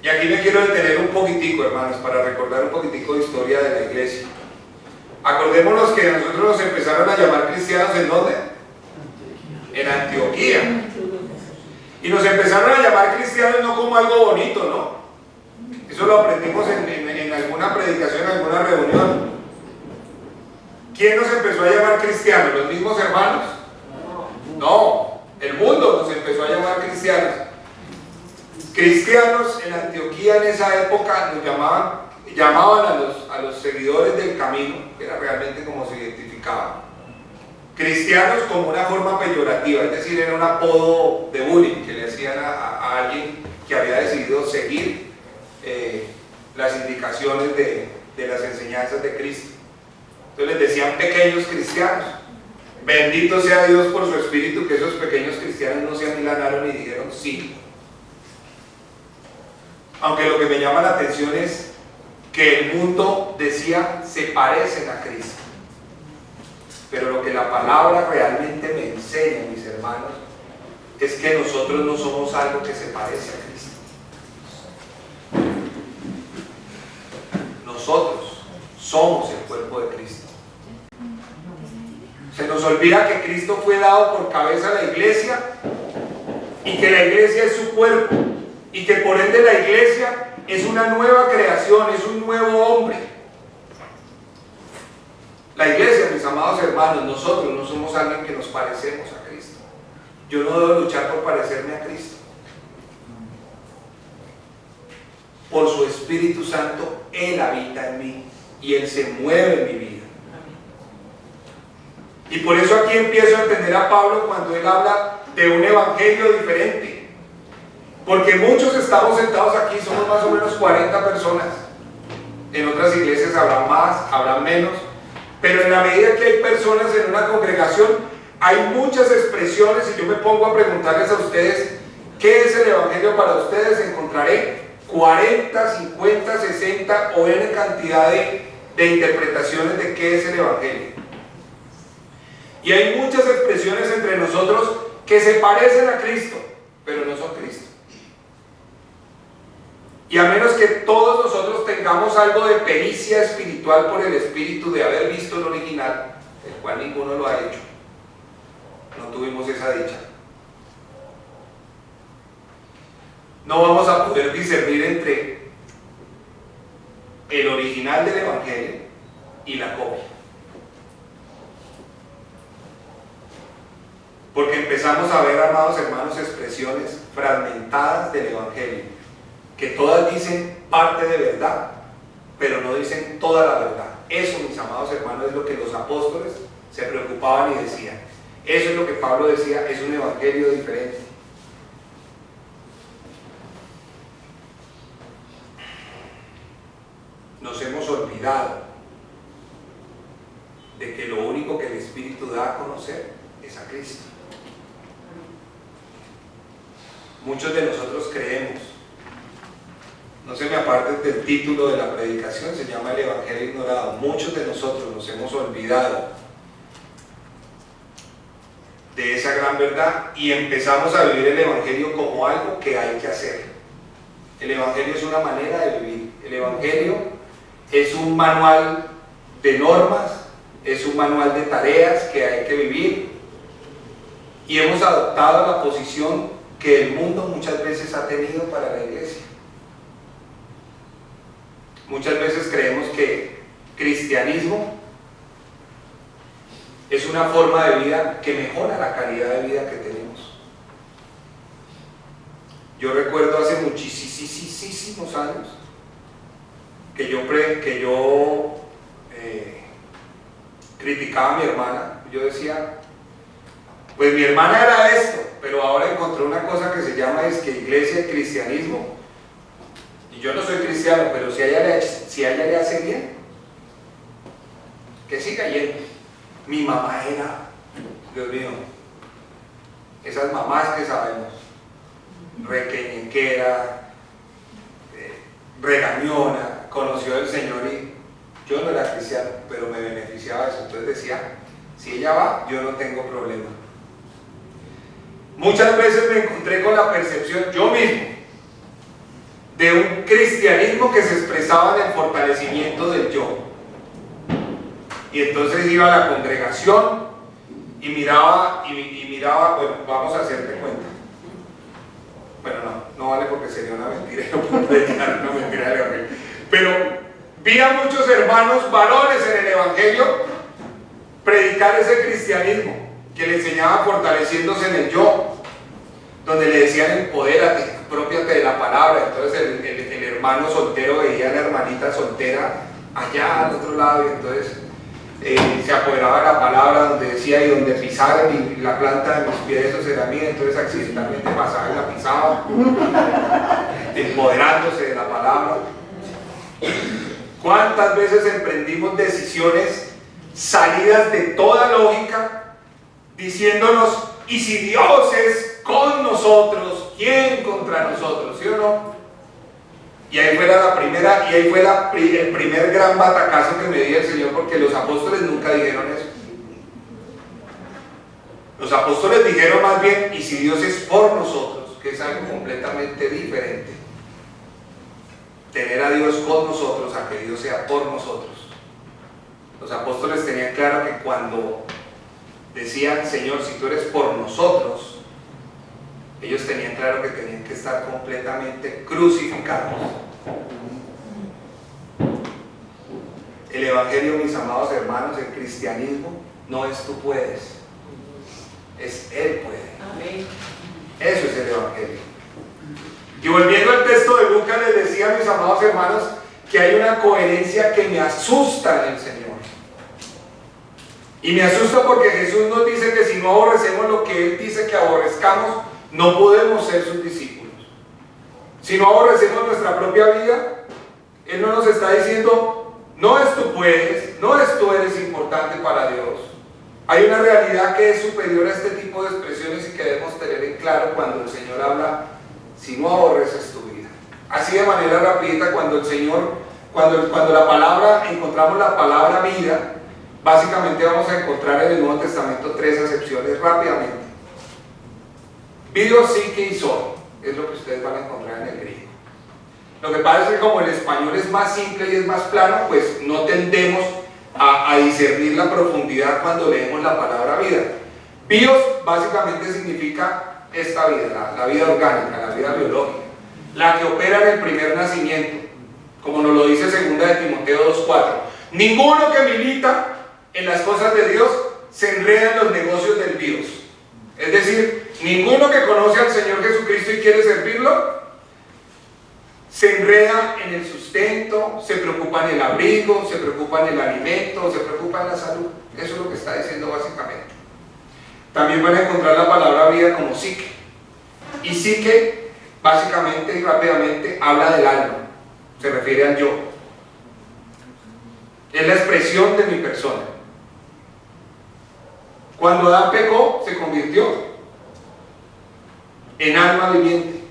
A: Y aquí me quiero detener un poquitico, hermanos, para recordar un poquitico de historia de la iglesia. Acordémonos que nosotros nos empezaron a llamar cristianos, ¿en dónde? En Antioquía. Y nos empezaron a llamar cristianos no como algo bonito, ¿no? Eso lo aprendimos en alguna predicación, en alguna reunión. ¿Quién nos empezó a llamar cristianos? ¿Los mismos hermanos? No, el mundo nos empezó a llamar cristianos. Cristianos en Antioquía en esa época nos llamaban a los seguidores del camino, que era realmente como se identificaban. Cristianos como una forma peyorativa, es decir, era un apodo de bullying que le hacían a alguien que había decidido seguir las indicaciones de las enseñanzas de Cristo. Entonces les decían pequeños cristianos. Bendito sea Dios por su espíritu, que esos pequeños cristianos no se amilanaron y dijeron sí. Aunque lo que me llama la atención es que el mundo decía se parecen a Cristo. Pero lo que la palabra realmente me enseña, mis hermanos, es que nosotros no somos algo que se parece a Cristo. Nosotros somos el cuerpo de Cristo. Se nos olvida que Cristo fue dado por cabeza a la iglesia y que la iglesia es su cuerpo y que por ende la iglesia es una nueva creación, es un nuevo hombre. La iglesia, mis amados hermanos, nosotros no somos alguien que nos parecemos a Cristo. Yo no debo luchar por parecerme a Cristo. Por su Espíritu Santo, Él habita en mí y Él se mueve en mi vida. Y por eso aquí empiezo a entender a Pablo cuando él habla de un evangelio diferente. Porque muchos estamos sentados aquí, somos más o menos 40 personas. En otras iglesias habrá más, habrá menos. Pero en la medida que hay personas en una congregación, hay muchas expresiones y yo me pongo a preguntarles a ustedes, ¿qué es el evangelio para ustedes? Encontraré 40, 50, 60 o N cantidad de interpretaciones de qué es el evangelio. Y hay muchas expresiones entre nosotros que se parecen a Cristo, pero no son Cristo. Y a menos que todos nosotros tengamos algo de pericia espiritual por el Espíritu de haber visto el original, el cual ninguno lo ha hecho, no tuvimos esa dicha, no vamos a poder discernir entre el original del Evangelio y la copia. Porque empezamos a ver, amados hermanos, expresiones fragmentadas del Evangelio, que todas dicen parte de verdad, pero no dicen toda la verdad. Eso, mis amados hermanos, es lo que los apóstoles se preocupaban y decían. Eso es lo que Pablo decía, es un evangelio diferente. Nos hemos olvidado de que lo único que el Espíritu da a conocer es a Cristo. Muchos de nosotros creemos, no se me aparten del título de la predicación, se llama el Evangelio ignorado. Muchos de nosotros nos hemos olvidado de esa gran verdad y empezamos a vivir el Evangelio como algo que hay que hacer. El Evangelio es una manera de vivir. El Evangelio es un manual de normas, es un manual de tareas que hay que vivir, y hemos adoptado la posición que el mundo muchas veces ha tenido para la iglesia. Muchas veces creemos que cristianismo es una forma de vida que mejora la calidad de vida que tenemos. Yo recuerdo hace muchísimos años que yo criticaba a mi hermana. Yo decía, pues mi hermana era esto, pero ahora encontré una cosa que se llama iglesia y cristianismo. Y yo no soy cristiano, pero si a ella le hace bien, que siga yendo. Mi mamá era, Dios mío, esas mamás que sabemos, requeñequera, regañona, conoció al Señor y yo no era cristiano, pero me beneficiaba de eso. Entonces decía, si ella va, yo no tengo problema. Muchas veces me encontré con la percepción yo mismo de un cristianismo que se expresaba en el fortalecimiento del yo. Y entonces iba a la congregación y miraba, bueno, vamos a hacerte cuenta. Bueno, no vale porque sería una mentira, no puedo predicar una mentira del evangelio. Pero vi a muchos hermanos varones en el evangelio predicar ese cristianismo que le enseñaba fortaleciéndose en el yo, donde le decían empodérate, apropiate de la palabra. Entonces el hermano soltero veía a la hermanita soltera allá al otro lado y entonces se apoderaba de la palabra donde decía y donde pisara y la planta de mis pies eso será mía. Entonces accidentalmente pasaba y la pisaba, empoderándose de la palabra. ¿Cuántas veces emprendimos decisiones salidas de toda lógica, diciéndonos, y si Dios es con nosotros, ¿quién contra nosotros? ¿Sí o no? Y ahí fue la primera, y ahí fue el primer gran batacazo que me dio el Señor, porque los apóstoles nunca dijeron eso. Los apóstoles dijeron más bien, y si Dios es por nosotros, que es algo completamente diferente. Tener a Dios con nosotros, a que Dios sea por nosotros. Los apóstoles tenían claro que cuando decían, Señor, si tú eres por nosotros, ellos tenían claro que tenían que estar completamente crucificados. El evangelio, mis amados hermanos, el cristianismo no es tú puedes, es Él puede. Amén. Eso es el evangelio. Y volviendo al texto de Lucas, les decía, mis amados hermanos, que hay una coherencia que me asusta en el Señor. Y me asusta porque Jesús nos dice que si no aborrecemos lo que Él dice que aborrezcamos, no podemos ser sus discípulos. Si no aborrecemos nuestra propia vida, Él no nos está diciendo, no es tú puedes, no es tú eres importante para Dios. Hay una realidad que es superior a este tipo de expresiones y que debemos tener en claro cuando el Señor habla, si no aborreces tu vida. Así de manera rapidita, cuando el Señor, cuando la palabra, encontramos la palabra vida, básicamente vamos a encontrar en el Nuevo Testamento tres acepciones rápidamente. Video, psique y soy, es lo que ustedes van a encontrar en el griego. Lo que pasa es que como el español es más simple y es más plano, pues no tendemos a discernir la profundidad cuando leemos la palabra vida. Bios básicamente significa esta vida, la vida orgánica, la vida biológica, la que opera en el primer nacimiento, como nos lo dice 2 de Timoteo 2:4. Ninguno que milita en las cosas de Dios se enreda en los negocios del bios. Es decir, ninguno que conoce al Señor Jesucristo y quiere servirlo se enreda en el sustento, se preocupa en el abrigo, se preocupa en el alimento, se preocupa en la salud. Eso es lo que está diciendo básicamente. También van a encontrar la palabra vida como psique. Y psique, básicamente y rápidamente, habla del alma, se refiere al yo. Es la expresión de mi persona. Cuando Adán pecó, se convirtió en alma viviente,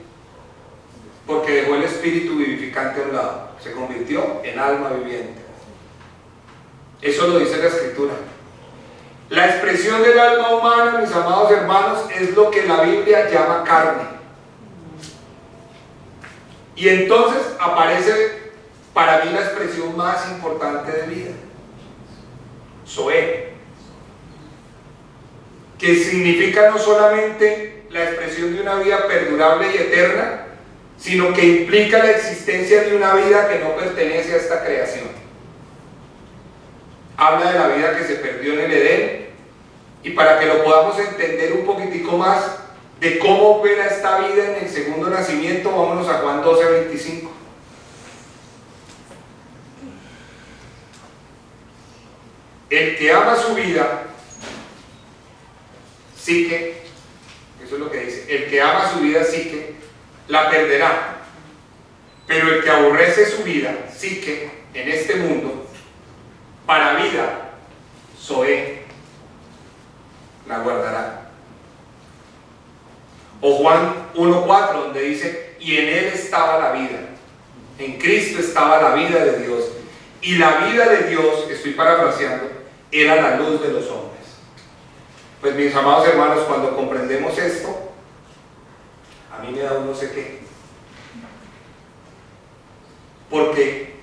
A: porque dejó el espíritu vivificante a un lado, se convirtió en alma viviente. Eso lo dice la Escritura. La expresión del alma humana, mis amados hermanos, es lo que la Biblia llama carne. Y entonces aparece para mí la expresión más importante de vida, Zoé, que significa no solamente la expresión de una vida perdurable y eterna, sino que implica la existencia de una vida que no pertenece a esta creación. Habla de la vida que se perdió en el Edén, y para que lo podamos entender un poquitico más de cómo opera esta vida en el segundo nacimiento, vámonos a Juan 12:25. El que ama su vida, psique, eso es lo que dice, el que ama su vida, psique, la perderá, pero el que aborrece su vida, psique, en este mundo, para vida, zoé, la guardará. O Juan 1:4, donde dice, y en él estaba la vida, en Cristo estaba la vida de Dios, y la vida de Dios, estoy parafraseando, era la luz de los hombres. Pues mis amados hermanos, cuando comprendemos esto, a mí me da un no sé qué. porque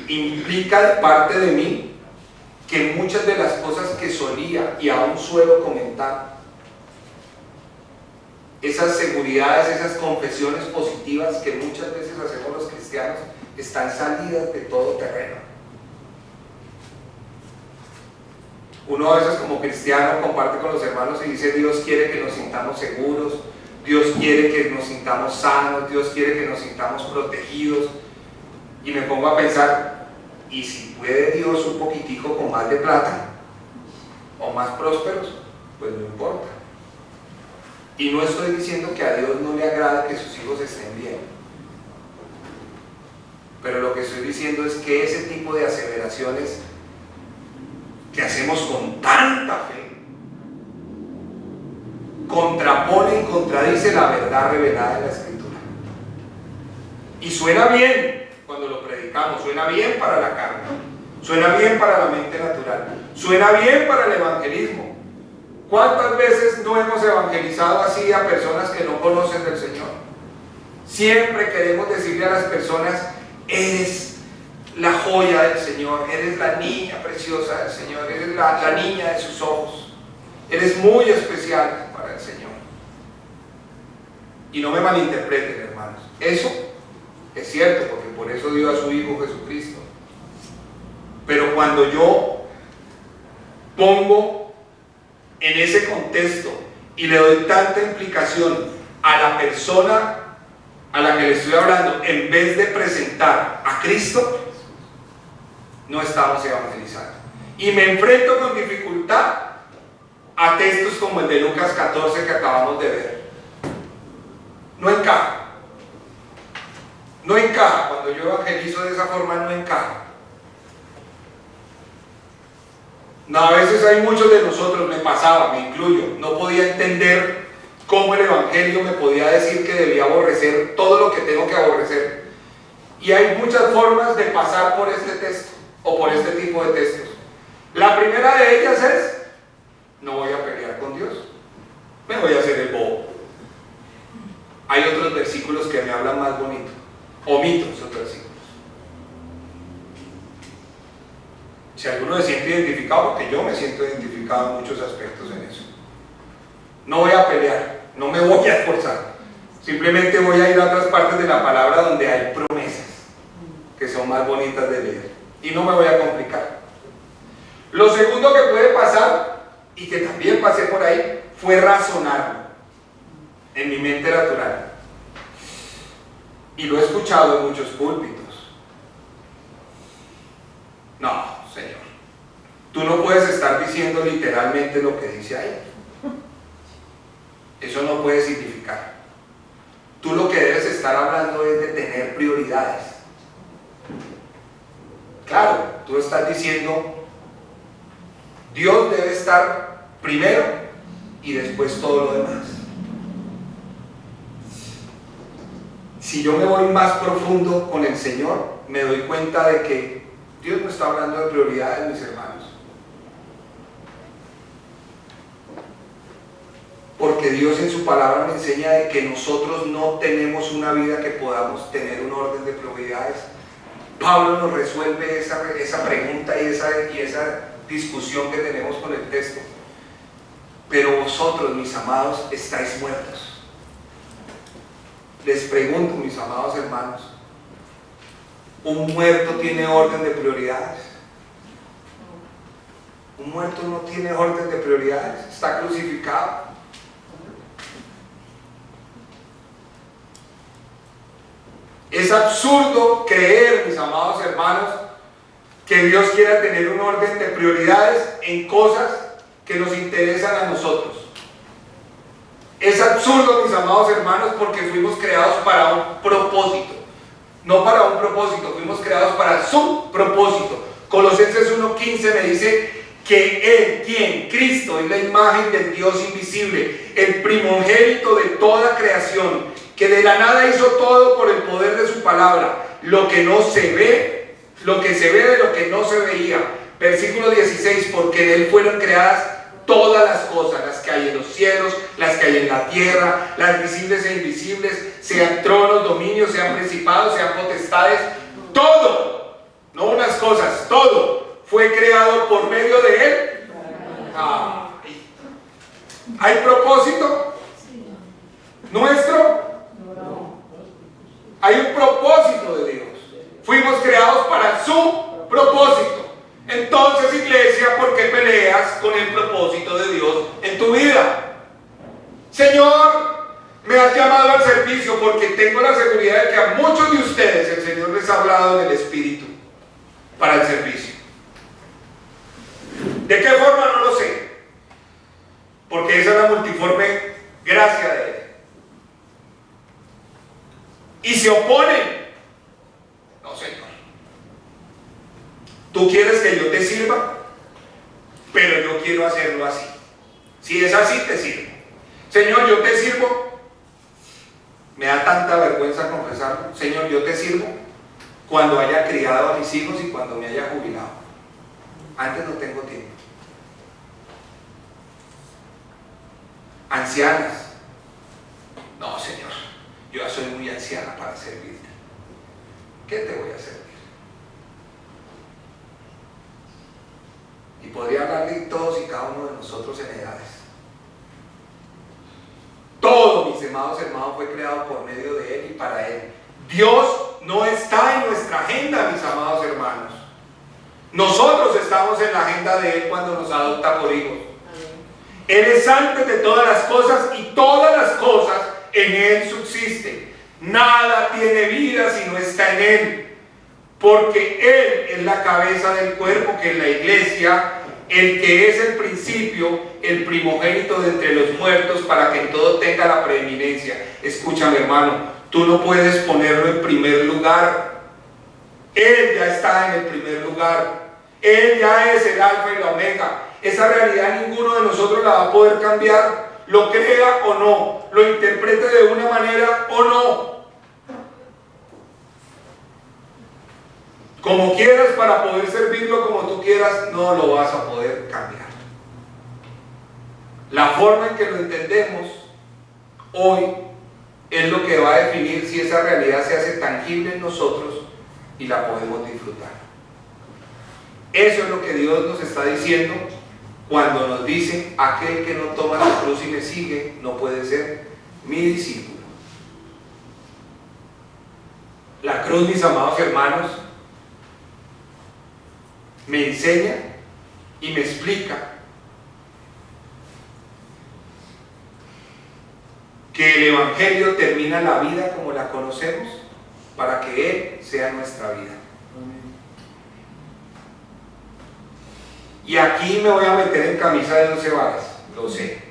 A: implica de parte de mí que muchas de las cosas que solía y aún suelo comentar, esas seguridades, esas confesiones positivas que muchas veces hacemos los cristianos, están salidas de todo terreno. Uno a veces como cristiano comparte con los hermanos y dice: Dios quiere que nos sintamos seguros, Dios quiere que nos sintamos sanos, Dios quiere que nos sintamos protegidos. Y me pongo a pensar, ¿y si puede Dios un poquitico con más de plata o más prósperos? Pues no importa. Y no estoy diciendo que a Dios no le agrade que sus hijos estén bien, pero lo que estoy diciendo es que ese tipo de aseveraciones que hacemos con tanta fe contrapone y contradice la verdad revelada en la Escritura. Y suena bien cuando lo predicamos, suena bien para la carne, suena bien para la mente natural, suena bien para el evangelismo. ¿Cuántas veces no hemos evangelizado así a personas que no conocen del Señor? Siempre queremos decirle a las personas: eres la joya del Señor, eres la niña preciosa del Señor, eres la niña de sus ojos, eres muy especial para el Señor. Y no me malinterpreten, hermanos, eso es cierto, porque por eso dio a su Hijo Jesucristo. Pero cuando yo pongo en ese contexto y le doy tanta implicación a la persona a la que le estoy hablando, en vez de presentar a Cristo, no estamos evangelizando. Y me enfrento con dificultad a textos como el de Lucas 14 que acabamos de ver. No encaja. No encaja. Cuando yo evangelizo de esa forma, no encaja. No, a veces hay muchos de nosotros, me pasaba, me incluyo, no podía entender cómo el evangelio me podía decir que debía aborrecer todo lo que tengo que aborrecer. Y hay muchas formas de pasar por este texto o por este tipo de textos. La primera de ellas es: no voy a pelear con Dios, me voy a hacer el bobo. Hay otros versículos que me hablan más bonito, omito esos versículos. Si alguno se siente identificado, porque yo me siento identificado en muchos aspectos en eso. No voy a pelear, no me voy a esforzar, simplemente voy a ir a otras partes de la palabra donde hay promesas que son más bonitas de leer, y no me voy a complicar. Lo segundo que puede pasar, y que también pasé por ahí, fue razonarlo en mi mente natural, y lo he escuchado en muchos púlpitos. No, Señor, tú no puedes estar diciendo literalmente lo que dice ahí. Eso no puede significar. Tú lo que debes estar hablando es de tener prioridades. Claro, tú estás diciendo: Dios debe estar primero y después todo lo demás. Si yo me voy más profundo con el Señor, me doy cuenta de que Dios no está hablando de prioridades, mis hermanos. Porque Dios en su palabra me enseña de que nosotros no tenemos una vida que podamos tener un orden de prioridades. Pablo nos resuelve esa pregunta y esa discusión que tenemos con el texto. Pero vosotros, mis amados, estáis muertos. Les pregunto, mis amados hermanos, ¿un muerto tiene orden de prioridades? Un muerto no tiene orden de prioridades, está crucificado. Es absurdo creer, mis amados hermanos, que Dios quiera tener un orden de prioridades en cosas que nos interesan a nosotros. Es absurdo, mis amados hermanos, porque fuimos creados para un propósito. No para un propósito, fuimos creados para su propósito. Colosenses 1:15 me dice que Él, ¿quién? Cristo, es la imagen del Dios invisible, el primogénito de toda creación, que de la nada hizo todo por el poder de su palabra. Lo que no se ve, lo que se ve de lo que no se veía. Versículo 16, porque de Él fueron creadas todas las cosas, las que hay en los cielos, las que hay en la tierra, las visibles e invisibles, sean tronos, dominios, sean principados, sean potestades. Todo, no unas cosas, todo fue creado por medio de Él. ¿Hay propósito nuestro? Hay un propósito de Dios. Fuimos creados para su propósito. Entonces, iglesia, ¿por qué peleas con el propósito de Dios en tu vida? Señor, me has llamado al servicio porque tengo la seguridad de que a muchos de ustedes el Señor les ha hablado en el Espíritu para el servicio. ¿De qué forma? No lo sé, porque esa es la multiforme gracia de Él. Y se oponen. No, Señor, tú quieres que yo te sirva, pero yo quiero hacerlo así. Si es así, te sirvo. Señor, yo te sirvo. Me da tanta vergüenza confesarlo. Señor, yo te sirvo cuando haya criado a mis hijos y cuando me haya jubilado. Antes no tengo tiempo. Ancianas. No, Señor, yo ya soy muy anciana para servirte. ¿Qué te voy a servir? Y podría hablar de todos y cada uno de nosotros en edades. Todo, mis amados hermanos, fue creado por medio de Él y para Él. Dios no está en nuestra agenda, mis amados hermanos. Nosotros estamos en la agenda de Él cuando nos adopta por hijos. Él es antes de todas las cosas y todas las cosas en Él subsisten. Nada tiene vida si no está en Él, porque Él es la cabeza del cuerpo, que es la iglesia, el que es el principio, el primogénito de entre los muertos, para que en todo tenga la preeminencia. Escúchame, hermano, tú no puedes ponerlo en primer lugar. Él ya está en el primer lugar. Él ya es el alfa y la omega. Esa realidad ninguno de nosotros la va a poder cambiar, lo crea o no, lo interprete de una manera o no. Como quieras, para poder servirlo como tú quieras, no lo vas a poder cambiar. La forma en que lo entendemos hoy es lo que va a definir si esa realidad se hace tangible en nosotros y la podemos disfrutar. Eso es lo que Dios nos está diciendo cuando nos dice: aquel que no toma la cruz y me sigue no puede ser mi discípulo. La cruz, mis amados hermanos, me enseña y me explica que el Evangelio termina la vida como la conocemos para que Él sea nuestra vida. Y aquí me voy a meter en camisa de 11 varas, lo sé,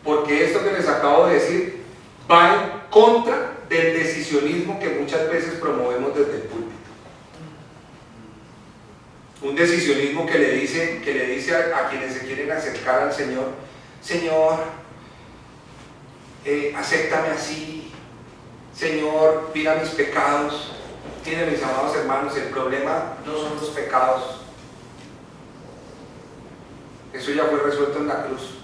A: porque esto que les acabo de decir va en contra del decisionismo que muchas veces promovemos desde el púlpito. Un decisionismo que le dice a quienes se quieren acercar al Señor: Señor, acéptame así. Señor, mira mis pecados. Miren, mis amados hermanos, el problema no son los pecados. Eso ya fue resuelto en la cruz.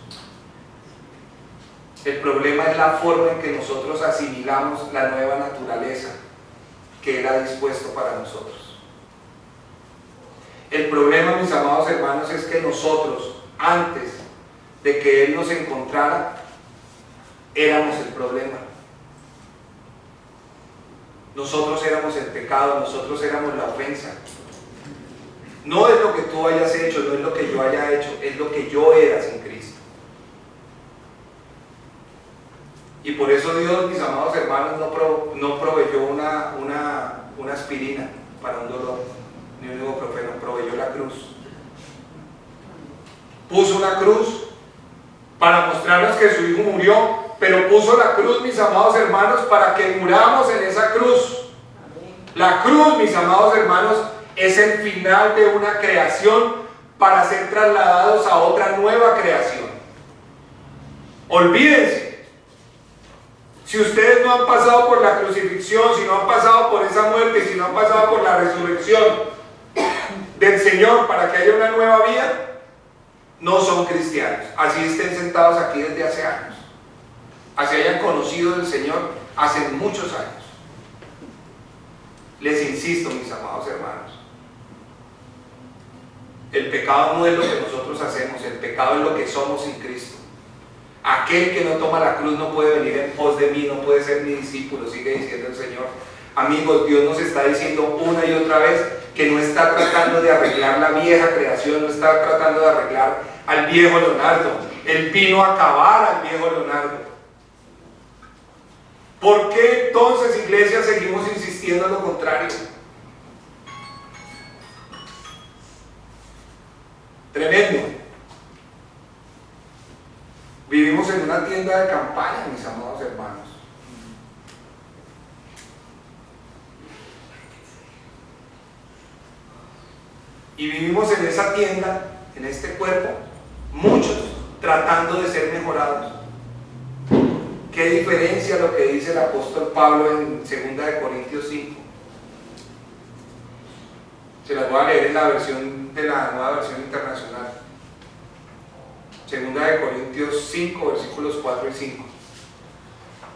A: El problema es la forma en que nosotros asimilamos la nueva naturaleza que Él ha dispuesto para nosotros. El problema, mis amados hermanos, es que nosotros, antes de que Él nos encontrara, éramos el problema. Nosotros éramos el pecado, nosotros éramos la ofensa. No es lo que tú hayas hecho, no es lo que yo haya hecho, es lo que yo era sin Cristo. Y por eso Dios, mis amados hermanos, no proveyó una aspirina para un dolor, ni un ibuprofeno, proveyó la cruz. Puso una cruz para mostrarnos que su Hijo murió, pero puso la cruz, mis amados hermanos, para que muramos en esa cruz. La cruz, mis amados hermanos, es el final de una creación para ser trasladados a otra nueva creación. Olvídense, si ustedes no han pasado por la crucifixión, si no han pasado por esa muerte, si no han pasado por la resurrección del Señor para que haya una nueva vida, no son cristianos. Así estén sentados aquí desde hace años, así hayan conocido del Señor hace muchos años. Les insisto, mis amados hermanos, el pecado no es lo que nosotros hacemos, el pecado es lo que somos sin Cristo. Aquel que no toma la cruz no puede venir en pos de mí, no puede ser mi discípulo, sigue diciendo el Señor. Amigos, Dios nos está diciendo una y otra vez que no está tratando de arreglar la vieja creación, no está tratando de arreglar al viejo Leonardo. Él vino a acabar al viejo Leonardo. ¿Por qué entonces, iglesia, seguimos insistiendo en lo contrario? Tremendo. Vivimos en una tienda de campaña, mis amados hermanos. Y vivimos en esa tienda, en este cuerpo, muchos tratando de ser mejorados. ¿Qué diferencia lo que dice el apóstol Pablo en 2 Corintios 5? Se las voy a leer en la versión de la Nueva Versión Internacional. 2 Corintios 5, versículos 4 y 5.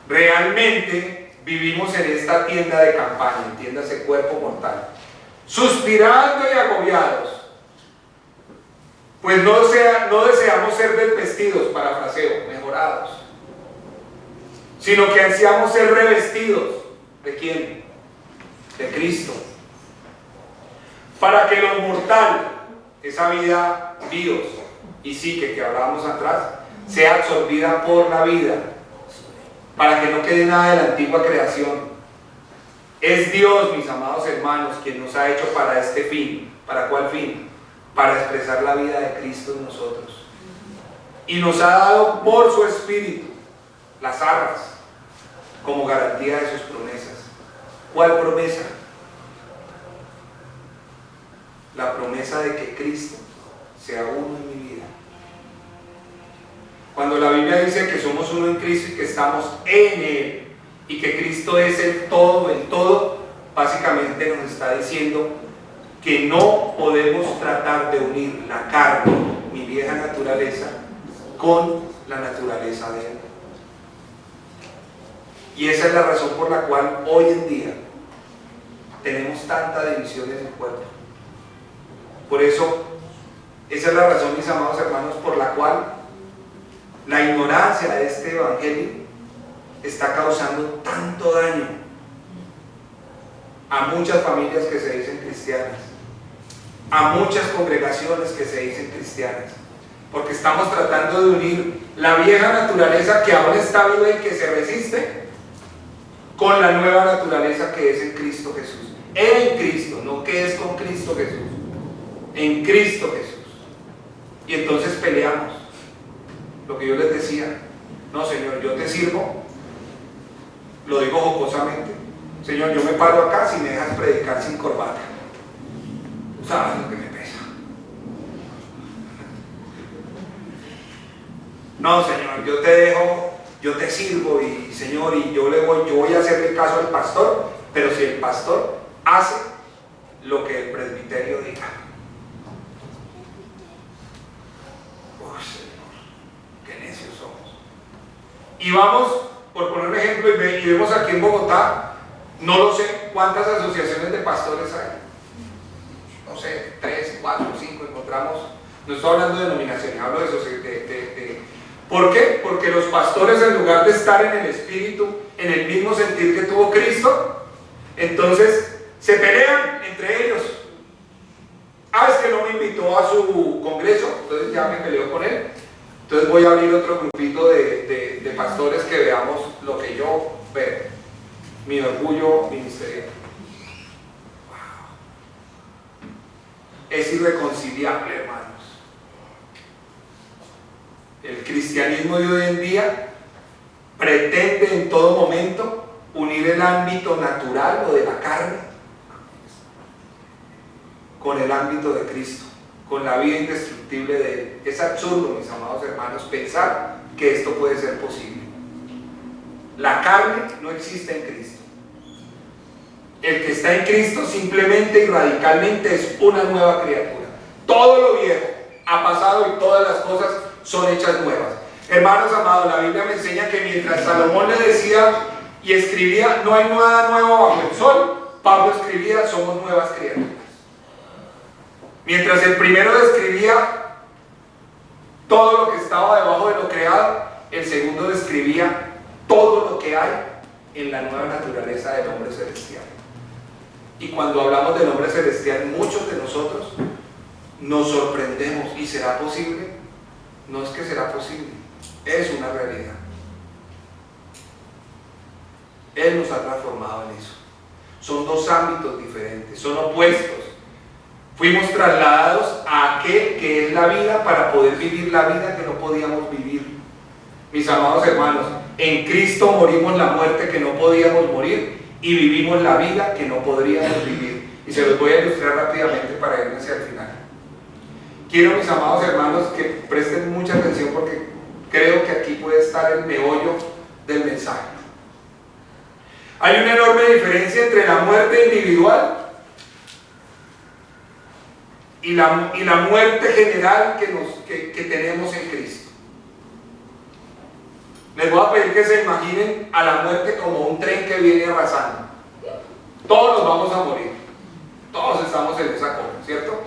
A: Realmente vivimos en esta tienda de campaña, entiéndase, cuerpo mortal, suspirando y agobiados, pues no deseamos ser desvestidos, parafraseo, mejorados, sino que ansiamos ser revestidos. ¿De quién? De Cristo. Para que lo mortal, esa vida bios y psique que hablábamos atrás, sea absorbida por la vida, para que no quede nada de la antigua creación. Es Dios, mis amados hermanos, quien nos ha hecho para este fin. ¿Para cuál fin? Para expresar la vida de Cristo en nosotros. Y nos ha dado por su Espíritu las arras como garantía de sus promesas. ¿Cuál promesa? La promesa de que Cristo sea uno en mi vida. Cuando la Biblia dice que somos uno en Cristo y que estamos en Él y que Cristo es el todo, básicamente nos está diciendo que no podemos tratar de unir la carne, mi vieja naturaleza, con la naturaleza de Él. Y esa es la razón por la cual hoy en día tenemos tanta división en el cuerpo. Por eso, esa es la razón, mis amados hermanos, por la cual la ignorancia de este evangelio está causando tanto daño a muchas familias que se dicen cristianas, a muchas congregaciones que se dicen cristianas, porque estamos tratando de unir la vieja naturaleza que aún está viva y que se resiste con la nueva naturaleza que es en Cristo Jesús. En Cristo, no que es con Cristo Jesús, en Cristo Jesús. Y entonces peleamos. Lo que yo les decía, no, Señor, yo te sirvo, lo digo jocosamente, Señor, yo me paro acá si me dejas predicar sin corbata. Tú sabes lo que me pesa. No, Señor, yo te dejo, yo te sirvo y Señor, y yo voy a hacerle caso al pastor, pero si el pastor hace lo que el presbiterio diga. Y vamos, por poner un ejemplo, y vemos aquí en Bogotá, no lo sé cuántas asociaciones de pastores hay. No sé, 3, 4, 5 encontramos. No estoy hablando de denominaciones, hablo de sociedades. ¿Por qué? Porque los pastores, en lugar de estar en el espíritu, en el mismo sentir que tuvo Cristo, entonces se pelean entre ellos. Es que no me invitó a su congreso, entonces ya me peleó con él. Entonces voy a abrir otro grupito de pastores que veamos lo que yo veo. Mi orgullo ministerial. Wow. Es irreconciliable, hermanos. El cristianismo de hoy en día pretende en todo momento unir el ámbito natural o de la carne con el ámbito de Cristo, con la vida indestructible de Él. Es absurdo, mis amados hermanos, pensar que esto puede ser posible. La carne no existe en Cristo. El que está en Cristo simplemente y radicalmente es una nueva criatura. Todo lo viejo ha pasado y todas las cosas son hechas nuevas. Hermanos amados, la Biblia me enseña que mientras Salomón le decía y escribía, no hay nada nuevo bajo el sol, Pablo escribía, somos nuevas criaturas. Mientras el primero describía todo lo que estaba debajo de lo creado, el segundo describía todo lo que hay en la nueva naturaleza del hombre celestial. Y cuando hablamos del hombre celestial, muchos de nosotros nos sorprendemos. ¿Y será posible? No es que será posible, es una realidad. Él nos ha transformado en eso. Son dos ámbitos diferentes, son opuestos. Fuimos trasladados a aquel que es la vida para poder vivir la vida que no podíamos vivir. Mis amados hermanos, en Cristo morimos la muerte que no podíamos morir y vivimos la vida que no podríamos vivir. Y se los voy a ilustrar rápidamente para irme hacia el final. Quiero, mis amados hermanos, que presten mucha atención porque creo que aquí puede estar el meollo del mensaje. Hay una enorme diferencia entre la muerte individual y la muerte general que tenemos en Cristo. Les voy a pedir que se imaginen a la muerte como un tren que viene arrasando. Todos nos vamos a morir. Todos estamos en esa cola, ¿cierto?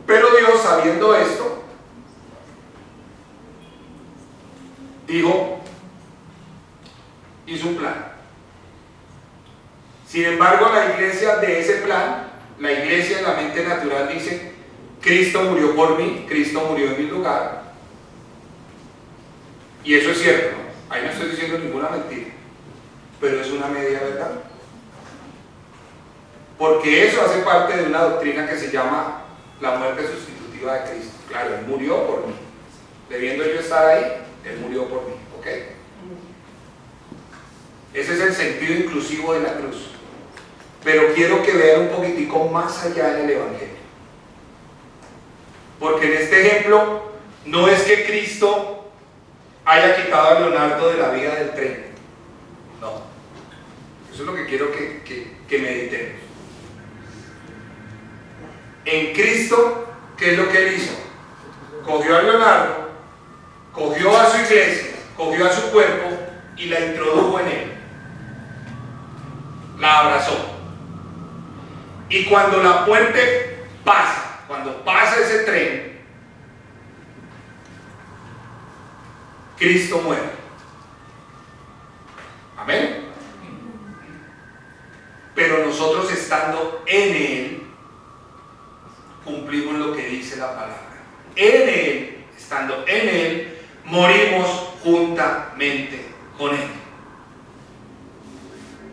A: Pero Dios, sabiendo esto, hizo un plan. Sin embargo, la iglesia de ese plan, la iglesia en la mente natural dice: Cristo murió por mí, Cristo murió en mi lugar. Y eso es cierto, ¿no? Ahí no estoy diciendo ninguna mentira, pero es una media verdad. Porque eso hace parte de una doctrina que se llama la muerte sustitutiva de Cristo. Claro, Él murió por mí. Debiendo yo estar ahí, Él murió por mí. ¿Ok? Ese es el sentido inclusivo de la cruz. Pero quiero que vean un poquitico más allá en el Evangelio. Porque en este ejemplo, no es que Cristo haya quitado a Leonardo de la vía del tren. No. Eso es lo que quiero que meditemos. En Cristo, ¿qué es lo que Él hizo? Cogió a Leonardo, cogió a su iglesia, cogió a su cuerpo y la introdujo en Él. La abrazó. Y cuando la muerte pasa, cuando pasa ese tren, Cristo muere. Amén. Pero nosotros, estando en Él, cumplimos lo que dice la palabra. En Él, estando en Él, morimos juntamente con Él.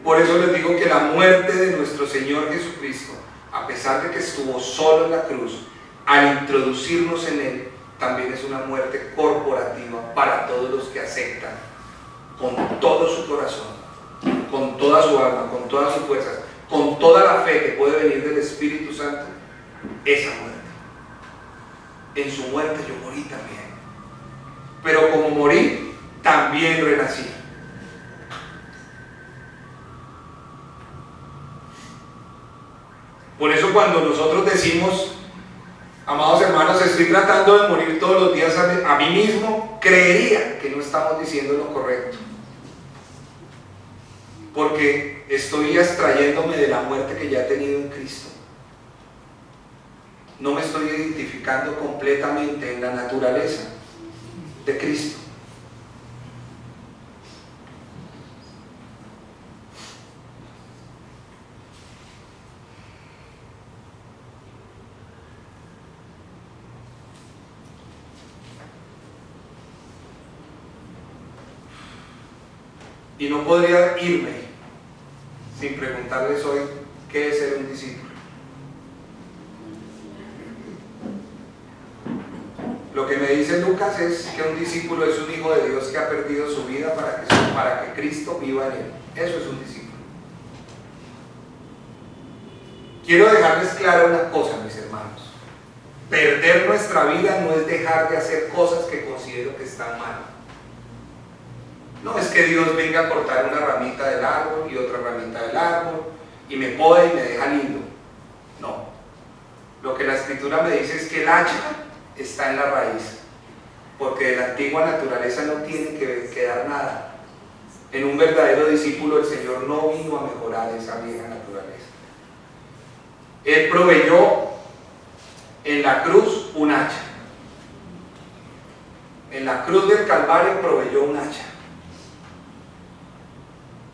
A: Por eso les digo que la muerte de nuestro Señor Jesucristo, a pesar de que estuvo solo en la cruz, al introducirnos en Él, también es una muerte corporativa para todos los que aceptan con todo su corazón, con toda su alma, con todas sus fuerzas, con toda la fe que puede venir del Espíritu Santo, esa muerte. En su muerte yo morí también, pero como morí, también renací. Por eso cuando nosotros decimos, amados hermanos, estoy tratando de morir todos los días a mí mismo, creería que no estamos diciendo lo correcto, porque estoy abstrayéndome de la muerte que ya he tenido en Cristo. No me estoy identificando completamente en la naturaleza de Cristo. Y no podría irme sin preguntarles hoy qué es ser un discípulo. Lo que me dice Lucas es que un discípulo es un hijo de Dios que ha perdido su vida para que Cristo viva en él. Eso es un discípulo. Quiero dejarles clara una cosa, mis hermanos. Perder nuestra vida no es dejar de hacer cosas que considero que están mal. No es que Dios venga a cortar una ramita del árbol y otra ramita del árbol y me poda y me deja lindo. No. Lo que la Escritura me dice es que el hacha está en la raíz. porque de la antigua naturaleza no tiene que quedar nada. En un verdadero discípulo el Señor no vino a mejorar esa vieja naturaleza. Él proveyó en la cruz un hacha. En la cruz del Calvario proveyó un hacha.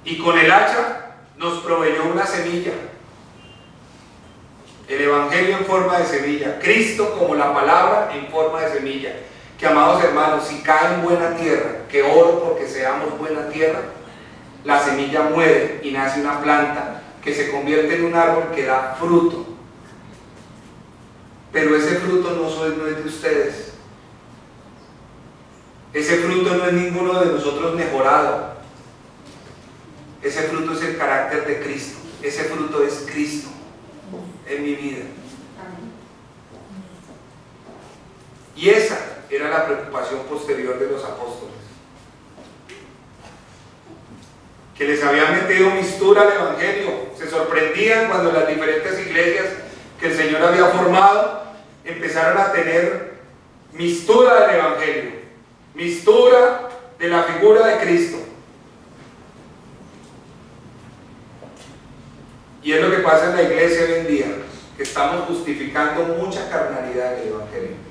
A: Y con el hacha nos proveyó una semilla. El Evangelio en forma de semilla. Cristo como la palabra en forma de semilla. Que, amados hermanos, si cae en buena tierra, que oro porque seamos buena tierra, la semilla muere y nace una planta que se convierte en un árbol que da fruto. Pero ese fruto no es de ustedes. Ese fruto no es ninguno de nosotros mejorado. Ese fruto es el carácter de Cristo. Ese fruto es Cristo en mi vida. Y esa era la preocupación posterior de los apóstoles, que les habían metido mistura al Evangelio. Se sorprendían cuando las diferentes iglesias que el Señor había formado empezaron a tener mistura del Evangelio, mistura de la figura de Cristo. Y es lo que pasa en la iglesia hoy en día, que estamos justificando mucha carnalidad en el Evangelio.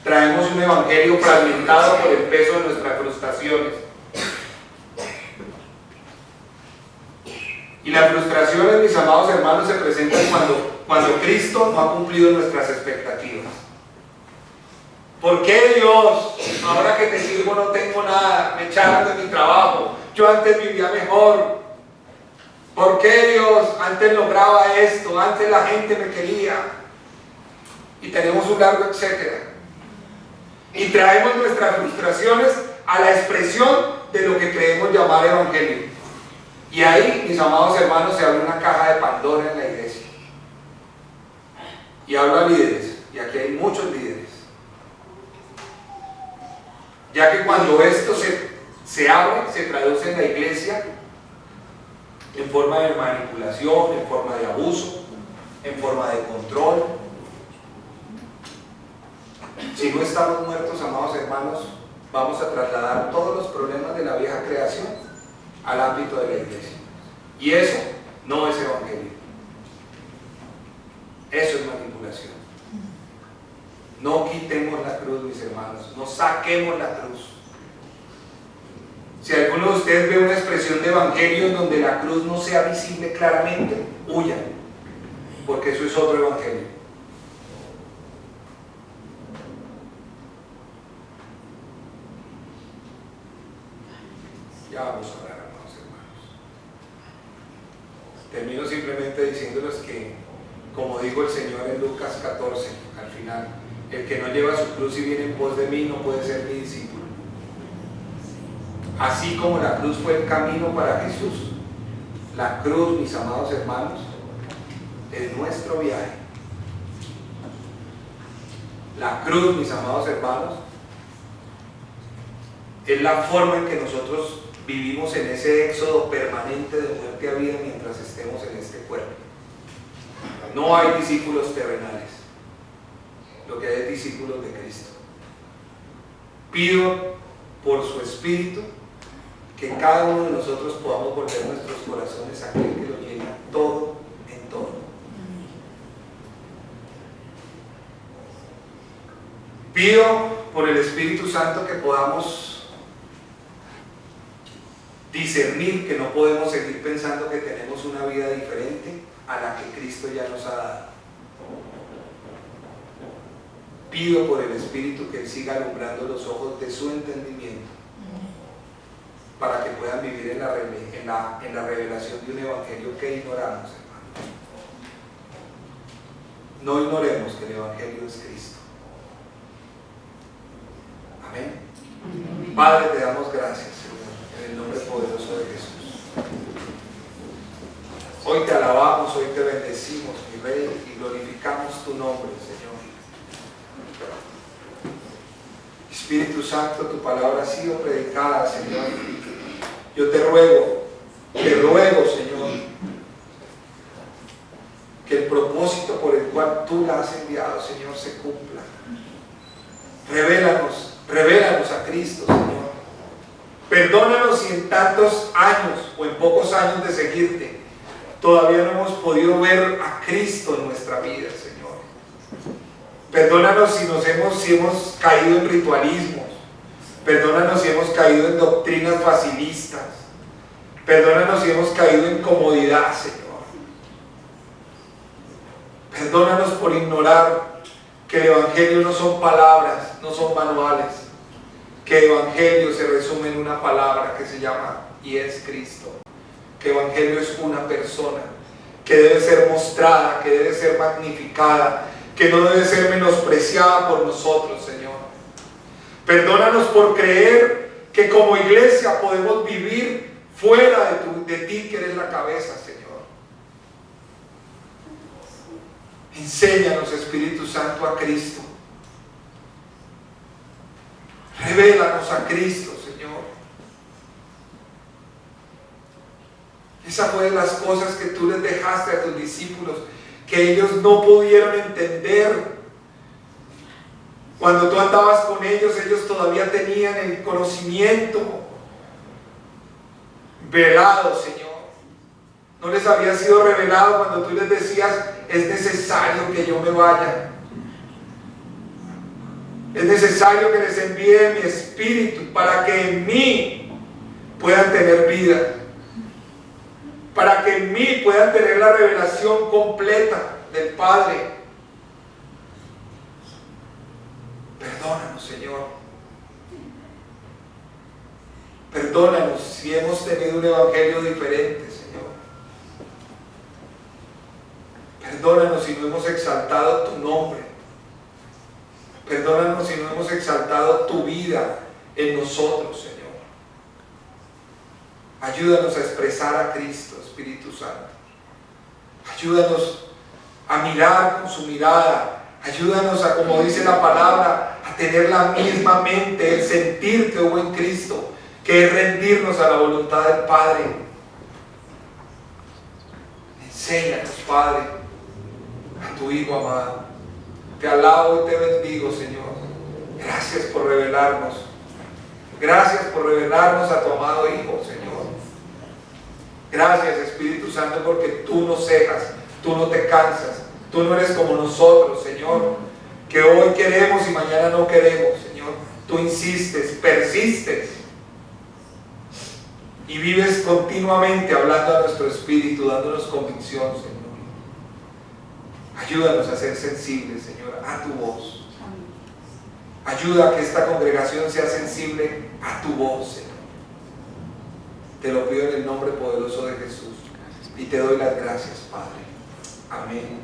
A: Traemos un Evangelio fragmentado por el peso de nuestras frustraciones. Y las frustraciones, mis amados hermanos, se presentan cuando Cristo no ha cumplido nuestras expectativas. ¿Por qué, Dios? Ahora que te sirvo no tengo nada, me echaron de mi trabajo, yo antes vivía mejor. ¿Por qué, Dios? Antes lograba esto, antes la gente me quería. Y tenemos un largo etcétera. Y traemos nuestras frustraciones a la expresión de lo que creemos llamar Evangelio. Y ahí, mis amados hermanos, se abre una caja de Pandora en la iglesia. Y hablo a líderes, y aquí hay muchos líderes. Ya que cuando esto se abre, se traduce en la iglesia en forma de manipulación, en forma de abuso, en forma de control. Si no estamos muertos, amados hermanos, vamos a trasladar todos los problemas de la vieja creación al ámbito de la iglesia. Y eso no es evangelio. Eso es manipulación. No quitemos la cruz, mis hermanos. No saquemos la cruz. Si alguno de ustedes ve una expresión de evangelio en donde la cruz no sea visible claramente, huyan, porque eso es otro evangelio. Ya vamos a orar, amados hermanos. Termino simplemente diciéndoles que, como dijo el Señor en Lucas 14, al final, el que no lleva su cruz y viene en pos de mí no puede ser mi discípulo. Así como la cruz fue el camino para Jesús, la cruz, mis amados hermanos, es nuestro viaje. La cruz, mis amados hermanos, es la forma en que nosotros vivimos en ese éxodo permanente de muerte a vida mientras estemos en este cuerpo. No hay discípulos terrenales, lo que hay es discípulos de Cristo. Pido por su Espíritu que cada uno de nosotros podamos volver nuestros corazones a aquel que lo llena todo en todo. Pido por el Espíritu Santo que podamos discernir que no podemos seguir pensando que tenemos una vida diferente a la que Cristo ya nos ha dado. Pido por el Espíritu que Él siga alumbrando los ojos de su entendimiento para que puedan vivir en la revelación de un evangelio que ignoramos, hermano. No ignoremos que el evangelio es Cristo. Amén. Padre, te damos gracias, Señor, en el nombre poderoso de Jesús. Hoy te alabamos, hoy te bendecimos, mi Rey, y glorificamos tu nombre, Señor. Espíritu Santo, tu palabra ha sido predicada, Señor. Yo te ruego, Señor, que el propósito por el cual tú la has enviado, Señor, se cumpla. Revélanos Cristo, Señor. Perdónanos si en tantos años o en pocos años de seguirte todavía no hemos podido ver a Cristo en nuestra vida, Señor. Perdónanos si hemos caído en ritualismos. Perdónanos si hemos caído en doctrinas facilistas. Perdónanos si hemos caído en comodidad, Señor. Perdónanos por ignorar que el Evangelio no son palabras, no son manuales. Que el Evangelio se resume en una palabra que se llama y es Cristo. Que el Evangelio es una persona que debe ser mostrada, que debe ser magnificada, que no debe ser menospreciada por nosotros, Señor. Perdónanos por creer que como iglesia podemos vivir fuera de ti, que eres la cabeza, Señor. Enséñanos, Espíritu Santo, a Cristo. Revélanos a Cristo, Señor. Esa fue de las cosas que tú les dejaste a tus discípulos, que ellos no pudieron entender. Cuando tú andabas con ellos, ellos todavía tenían el conocimiento velado, Señor. No les había sido revelado cuando tú les decías, es necesario que yo me vaya. Es necesario que les envíe mi Espíritu para que en mí puedan tener vida. Para que en mí puedan tener la revelación completa del Padre. Perdónanos, Señor. Perdónanos si hemos tenido un evangelio diferente, Señor. Perdónanos si no hemos exaltado tu nombre. Perdónanos si no hemos exaltado tu vida en nosotros, Señor. Ayúdanos a expresar a Cristo, Espíritu Santo. Ayúdanos a mirar con su mirada. Ayúdanos a, como dice la palabra, a tener la misma mente, el sentir que hubo en Cristo, que es rendirnos a la voluntad del Padre. Enséñanos, Padre, a tu Hijo amado. Te alabo y te bendigo, Señor. Gracias por revelarnos. Gracias por revelarnos a tu amado Hijo, Señor. Gracias, Espíritu Santo, porque tú no cejas, tú no te cansas. Tú no eres como nosotros, Señor, que hoy queremos y mañana no queremos, Señor. Tú insistes, persistes y vives continuamente hablando a nuestro espíritu, dándonos convicción, Señor. Ayúdanos a ser sensibles, Señor, a tu voz. Ayuda a que esta congregación sea sensible a tu voz, Señor. Te lo pido en el nombre poderoso de Jesús y te doy las gracias, Padre. Amén.